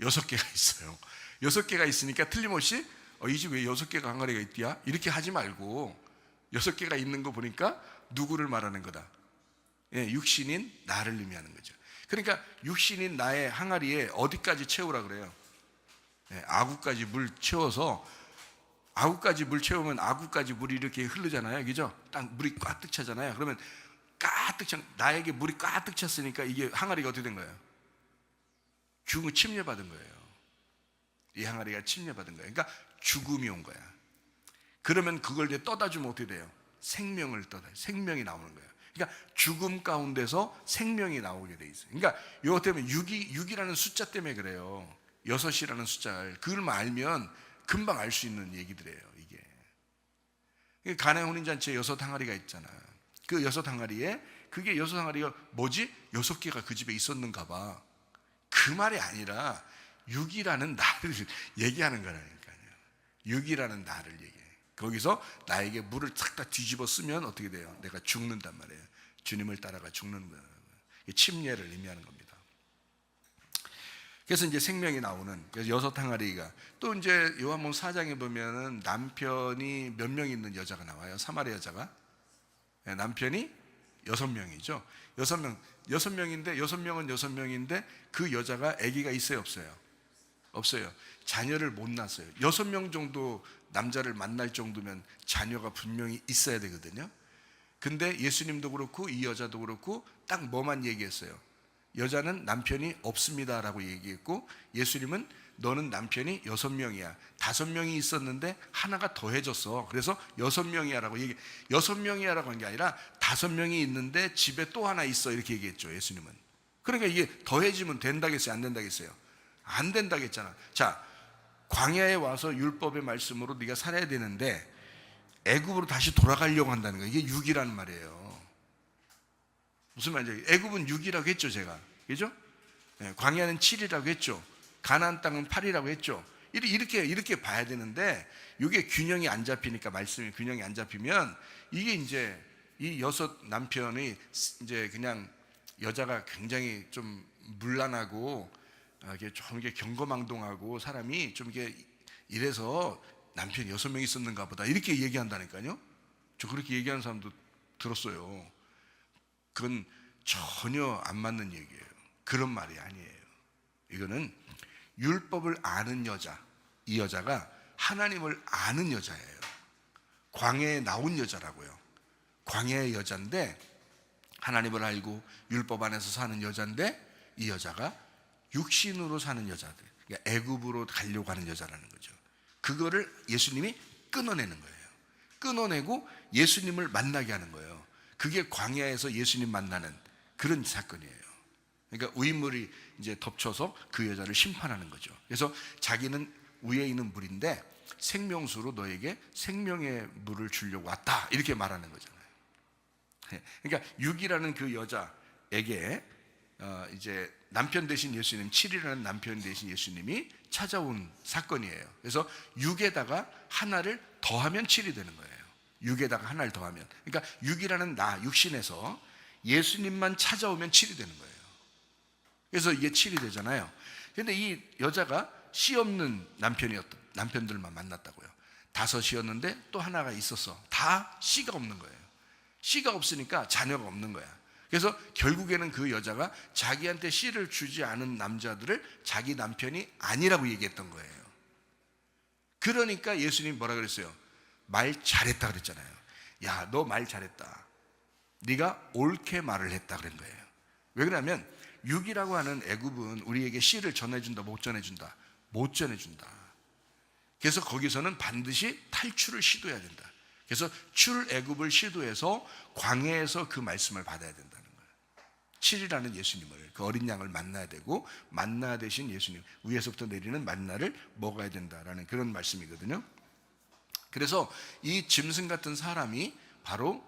6개가 있어요. 6개가 있으니까 틀림없이 이 집에 6개가 항아리가 있디야? 이렇게 하지 말고 6개가 있는 거 보니까 누구를 말하는 거다? 예, 육신인 나를 의미하는 거죠. 그러니까 육신인 나의 항아리에 어디까지 채우라 그래요? 예, 아구까지 물 채워서, 아구까지 물 채우면 아구까지 물이 이렇게 흐르잖아요. 그죠? 딱 물이 꽉 차잖아요. 그러면 가득 차, 나에게 물이 가득 찼으니까 이게 항아리가 어떻게 된 거예요? 죽음 침례받은 거예요. 이 항아리가 침례받은 거예요. 그러니까 죽음이 온 거야. 그러면 그걸 이제 떠다 주면 어떻게 돼요? 생명을 떠다, 생명이 나오는 거예요. 그러니까 죽음 가운데서 생명이 나오게 돼 있어요. 그러니까 이것 때문에 6이라는 숫자 때문에 그래요. 6이라는 숫자를 그걸 알면 금방 알 수 있는 얘기들이에요. 이게 가나의 혼인잔치에 6 항아리가 있잖아. 그 6 항아리에, 그게 6 항아리가 뭐지? 6개가 그 집에 있었는가 봐. 그 말이 아니라 6이라는 나를 얘기하는 거라니까요. 6이라는 나를 얘기해. 거기서 나에게 물을 싹 다 뒤집어 쓰면 어떻게 돼요? 내가 죽는단 말이에요. 주님을 따라가 죽는 거예요. 침례를 의미하는 겁니다. 그래서 이제 생명이 나오는, 그래서 6 항아리가, 또 이제 요한복음 4장에 보면은 남편이 몇 명 있는 여자가 나와요. 사마리아 여자가. 남편이 6명이죠. 6명, 6명인데 6명은 6명인데 그 여자가 아기가 있어요, 없어요? 없어요. 자녀를 못 낳았어요. 6명 정도 남자를 만날 정도면 자녀가 분명히 있어야 되거든요. 근데 예수님도 그렇고 이 여자도 그렇고 딱 뭐만 얘기했어요? 여자는 남편이 없습니다라고 얘기했고, 예수님은 너는 남편이 6명이야. 5명이 있었는데 하나가 더해졌어. 그래서 6명이야라고 6명이야라고 한 게 아니라 5명이 있는데 집에 또 하나 있어, 이렇게 얘기했죠, 예수님은. 그러니까 이게 더해지면 된다겠어요, 안 된다겠어요? 안 된다겠잖아. 자, 광야에 와서 율법의 말씀으로 네가 살아야 되는데 애굽으로 다시 돌아가려고 한다는 거예요. 이게 6이라는 말이에요. 무슨 말인지, 애굽은 6이라고 했죠, 제가. 그죠? 광야는 7이라고 했죠. 가나안 땅은 8이라고 했죠. 이렇게 봐야 되는데, 이게 균형이 안 잡히니까, 말씀이 균형이 안 잡히면, 이게 이제 이 6 남편이 이제 그냥 여자가 굉장히 좀 문란하고 이게 좀 이게 경거망동하고 사람이 좀 이게 이래서 남편이 6명이 있었는가 보다, 이렇게 얘기한다니까요. 저 그렇게 얘기하는 사람도 들었어요. 그건 전혀 안 맞는 얘기예요. 그런 말이 아니에요. 이거는 율법을 아는 여자, 이 여자가 하나님을 아는 여자예요. 광야에 나온 여자라고요. 광야의 여자인데, 하나님을 알고 율법 안에서 사는 여자인데, 이 여자가 육신으로 사는 여자들, 그러니까 애굽으로 가려고 하는 여자라는 거죠. 그거를 예수님이 끊어내는 거예요. 끊어내고 예수님을 만나게 하는 거예요. 그게 광야에서 예수님 만나는 그런 사건이에요. 그러니까 우인물이 이제 덮쳐서 그 여자를 심판하는 거죠. 그래서 자기는 위에 있는 물인데 생명수로 너에게 생명의 물을 주려고 왔다, 이렇게 말하는 거잖아요. 그러니까 6이라는 그 여자에게 이제 남편 대신 예수님, 7이라는 남편 대신 예수님이 찾아온 사건이에요. 그래서 6에다가 하나를 더하면 7이 되는 거예요. 6에다가 하나를 더하면, 그러니까 6이라는 나, 육신에서 예수님만 찾아오면 7이 되는 거예요. 그래서 이게 7이 되잖아요. 근데 이 여자가 씨 없는 남편들만 만났다고요. 5이었는데 또 하나가 있었어. 다 씨가 없는 거예요. 씨가 없으니까 자녀가 없는 거야. 그래서 결국에는 그 여자가 자기한테 씨를 주지 않은 남자들을 자기 남편이 아니라고 얘기했던 거예요. 그러니까 예수님이 뭐라 그랬어요? 말 잘했다 그랬잖아요. 야, 너 말 잘했다. 네가 옳게 말을 했다 그런 거예요. 왜 그러냐면 6이라고 하는 애굽은 우리에게 씨를 전해준다, 못 전해준다? 못 전해준다. 그래서 거기서는 반드시 탈출을 시도해야 된다. 그래서 출애굽을 시도해서 광야에서 그 말씀을 받아야 된다는 거예요. 7이라는 예수님을, 그 어린 양을 만나야 되고, 만나 대신 예수님, 위에서부터 내리는 만나를 먹어야 된다라는 그런 말씀이거든요. 그래서 이 짐승 같은 사람이 바로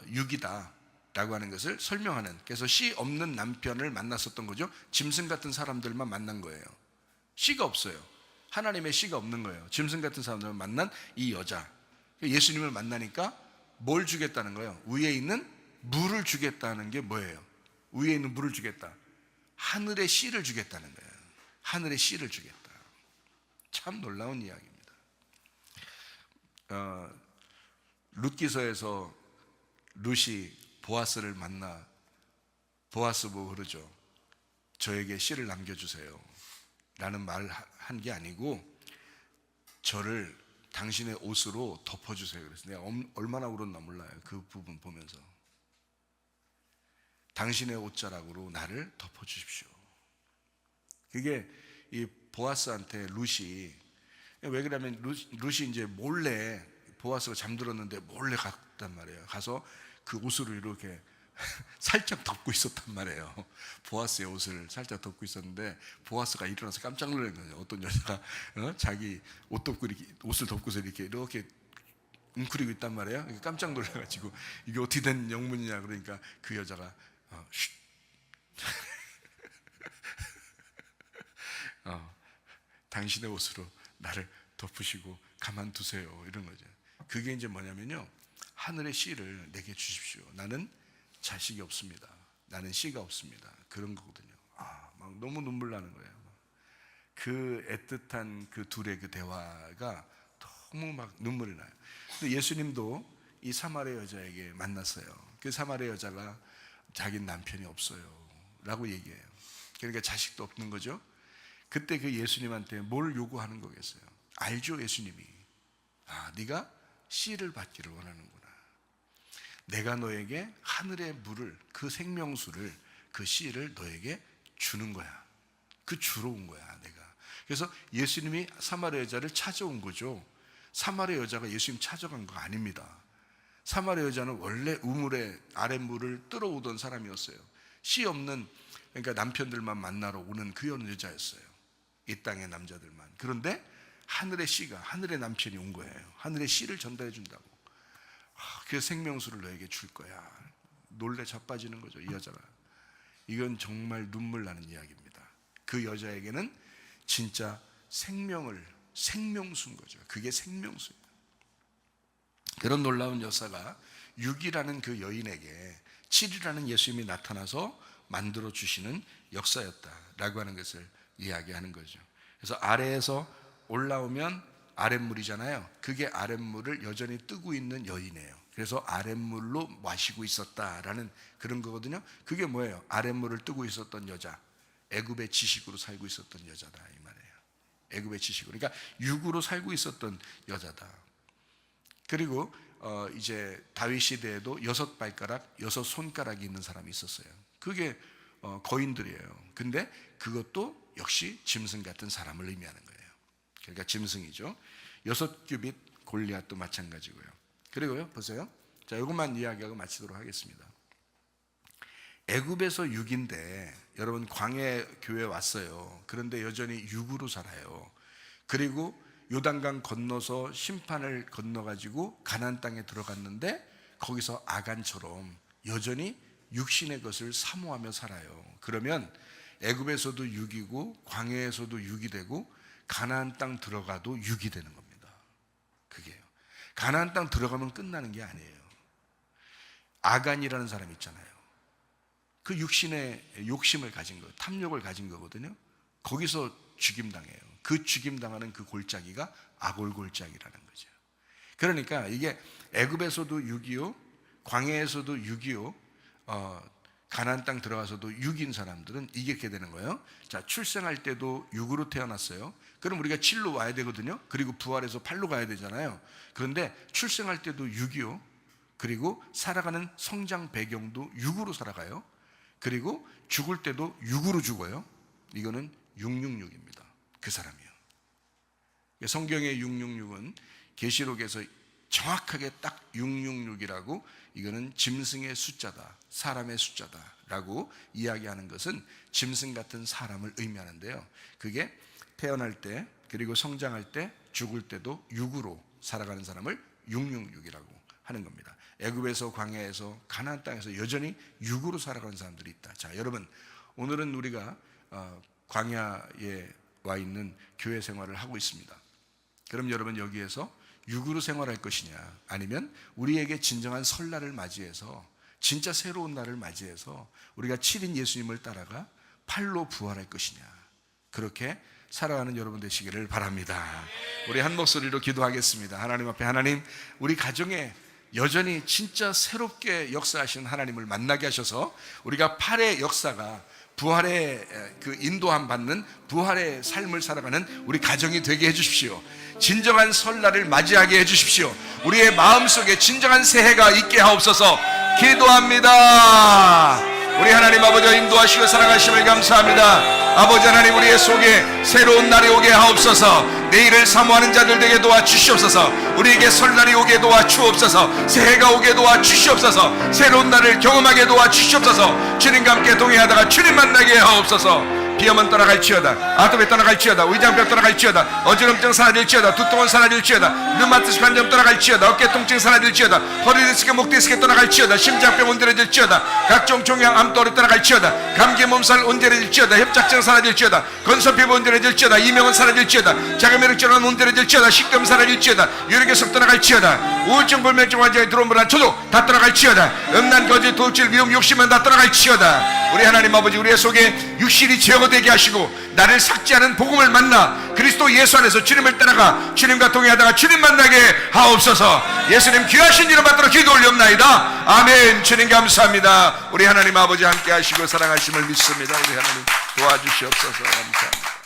6이다라고 라고 하는 것을 설명하는, 그래서 씨 없는 남편을 만났었던 거죠. 짐승 같은 사람들만 만난 거예요. 씨가 없어요. 하나님의 씨가 없는 거예요. 짐승 같은 사람들만 만난 이 여자, 예수님을 만나니까 뭘 주겠다는 거예요? 위에 있는 물을 주겠다는 게 뭐예요? 위에 있는 물을 주겠다. 하늘의 씨를 주겠다는 거예요. 하늘의 씨를 주겠다. 참 놀라운 이야기입니다. 룻기서에서 룻이 보아스를 만나 보아스 보고 그러죠. 저에게 씨를 남겨주세요 라는 말을 한 게 아니고, 저를 당신의 옷으로 덮어주세요. 그래서 내가 얼마나 울었나 몰라요. 그 부분 보면서. 당신의 옷자락으로 나를 덮어주십시오. 그게 이 보아스한테 룻이, 왜 그러냐면 룻이 이제 몰래, 보아스가 잠들었는데 몰래 갔단 말이에요. 가서 그 옷으로 이렇게 살짝 덮고 있었단 말이에요. 보아스의 옷을 살짝 덮고 있었는데 보아스가 일어나서 깜짝 놀란 거죠. 어떤 여자가 자기 옷 덮고 이렇게, 옷을 덮고서 이렇게 웅크리고 있단 말이에요. 깜짝 놀라가지고 이게 어떻게 된 영문이냐 그러니까 그 여자가 쉿. 당신의 옷으로 나를 덮으시고 가만두세요 이런 거죠. 그게 이제 뭐냐면요, 하늘의 씨를 내게 주십시오. 나는 자식이 없습니다. 나는 씨가 없습니다. 그런 거거든요. 막 너무 눈물 나는 거예요. 그 애틋한 그 둘의 그 대화가 너무 막 눈물이 나요. 근데 예수님도 이 사마리아 여자에게 만났어요. 그 사마리아 여자가 자기 남편이 없어요 라고 얘기해요. 그러니까 자식도 없는 거죠. 그때 그 예수님한테 뭘 요구하는 거겠어요? 알죠, 예수님이. 네가 씨를 받기를 원하는구나. 내가 너에게 하늘의 물을, 그 생명수를, 그 씨를 너에게 주는 거야. 그 주러 온 거야, 내가. 그래서 예수님이 사마리아 여자를 찾아온 거죠. 사마리아 여자가 예수님 찾아간 거 아닙니다. 사마리아 여자는 원래 우물의 아랫물을 뚫어오던 사람이었어요. 씨 없는, 그러니까 남편들만 만나러 오는 그 여자였어요. 이 땅의 남자들만. 그런데 하늘의 씨가, 하늘의 남편이 온 거예요. 하늘의 씨를 전달해 준다고. 그 생명수를 너에게 줄 거야. 놀래 자빠지는 거죠, 이 여자가. 이건 정말 눈물 나는 이야기입니다. 그 여자에게는 진짜 생명수인 거죠. 그게 생명수예요. 그런 놀라운 여사가 6이라는 그 여인에게 7이라는 예수님이 나타나서 만들어 주시는 역사였다라고 하는 것을 이야기하는 거죠. 그래서 아래에서 올라오면 아랫물이잖아요. 그게 아랫물을 여전히 뜨고 있는 여인이에요. 그래서 아랫물로 마시고 있었다라는 그런 거거든요. 그게 뭐예요? 아랫물을 뜨고 있었던 여자, 애굽의 지식으로 살고 있었던 여자다 이 말이에요. 애굽의 지식으로, 그러니까 육으로 살고 있었던 여자다. 그리고 이제 다윗 시대에도 6발가락, 6손가락이 있는 사람이 있었어요. 그게 거인들이에요. 근데 그것도 역시 짐승 같은 사람을 의미하는 거예요. 그러니까 짐승이죠. 6규빗 골리앗도 마찬가지고요. 그리고요, 보세요. 자, 이것만 이야기하고 마치도록 하겠습니다. 애굽에서 6인데 여러분 광야 교회에 왔어요. 그런데 여전히 6으로 살아요. 그리고 요단강 건너서 심판을 건너가지고 가나안 땅에 들어갔는데 거기서 아간처럼 여전히 육신의 것을 사모하며 살아요. 그러면 애굽에서도 6이고 광야에서도 6이 되고 가나안 땅 들어가도 6이 되는 겁니다. 그게요. 가나안 땅 들어가면 끝나는 게 아니에요. 아간이라는 사람 있잖아요. 그 육신의 욕심을 가진 거, 탐욕을 가진 거거든요. 거기서 죽임당해요. 그 죽임당하는 그 골짜기가 아골골짜기라는 거죠. 그러니까 이게 애굽에서도 6이요, 광야에서도 6이요, 가나안 땅 들어가서도 6인 사람들은 이렇게 되는 거예요. 자, 출생할 때도 6으로 태어났어요. 그럼 우리가 7로 와야 되거든요. 그리고 부활해서 8로 가야 되잖아요. 그런데 출생할 때도 6이요, 그리고 살아가는 성장 배경도 6으로 살아가요. 그리고 죽을 때도 6으로 죽어요. 이거는 666입니다. 그 사람이요. 성경의 666은 계시록에서 정확하게 딱 666이라고, 이거는 짐승의 숫자다, 사람의 숫자다라고 이야기하는 것은 짐승 같은 사람을 의미하는데요. 그게 태어날 때, 그리고 성장할 때, 죽을 때도 6으로 살아가는 사람을 666이라고 하는 겁니다. 애굽에서, 광야에서, 가나안 땅에서 여전히 육으로 살아가는 사람들이 있다. 자, 여러분, 오늘은 우리가 광야에 와 있는 교회 생활을 하고 있습니다. 그럼 여러분, 여기에서 육으로 생활할 것이냐, 아니면 우리에게 진정한 설날을 맞이해서, 진짜 새로운 날을 맞이해서 우리가 7인 예수님을 따라가 팔로 부활할 것이냐, 그렇게 살아가는 여러분 되시기를 바랍니다. 우리 한 목소리로 기도하겠습니다. 하나님 앞에, 하나님, 우리 가정에 여전히 진짜 새롭게 역사하시는 하나님을 만나게 하셔서 우리가 팔의 역사가 부활의 그 인도함 받는 부활의 삶을 살아가는 우리 가정이 되게 해주십시오. 진정한 설날을 맞이하게 해주십시오. 우리의 마음속에 진정한 새해가 있게 하옵소서. 기도합니다. 우리 하나님 아버지, 인도하시고 사랑하심을 감사합니다. 아버지 하나님, 우리의 속에 새로운 날이 오게 하옵소서. 내일을 사모하는 자들 되게 도와주시옵소서. 우리에게 설날이 오게 도와주옵소서. 새해가 오게 도와주시옵소서. 새로운 날을 경험하게 도와주시옵소서. 주님과 함께 동행하다가 주님 만나게 하옵소서. 비염은 떠나갈지어다, 아토피 떠나갈지어다, 위장병 떠나갈지어다, 어지럼증 사라질지어다, 두통은 사라질지어다, 류마티스 관절 떠나갈지어다, 어깨 통증 사라질지어다, 허리 디스크, 목 디스크 떠나갈지어다, 심장병 온전해질지어다, 각종 종양 암도리 떠나갈지어다, 감기 몸살 온전해질지어다, 협착증 사라질지어다, 건선피부 온전해질지어다, 이명은 사라질지어다, 자가면역질환 온전해질지어다, 식금 사라질지어다, 유력의석 떠나갈지어다, 우울증 불면증 환자의 들어온 불안 초도 다 떠나갈지어다, 음란 거짓 도둑질 위험 욕심은 다 떠나갈지어다. 우리 하나님 아버지, 우리의 속에 육신이 제거되게 하시고 나를 삭제하는 복음을 만나 그리스도 예수 안에서 주님을 따라가 주님과 동행하다가 주님 만나게 하옵소서. 예수님 귀하신 이름 받들어 기도 올리옵나이다. 아멘. 주님 감사합니다. 우리 하나님 아버지 함께 하시고 사랑하심을 믿습니다. 우리 하나님 도와주시옵소서. 감사합니다.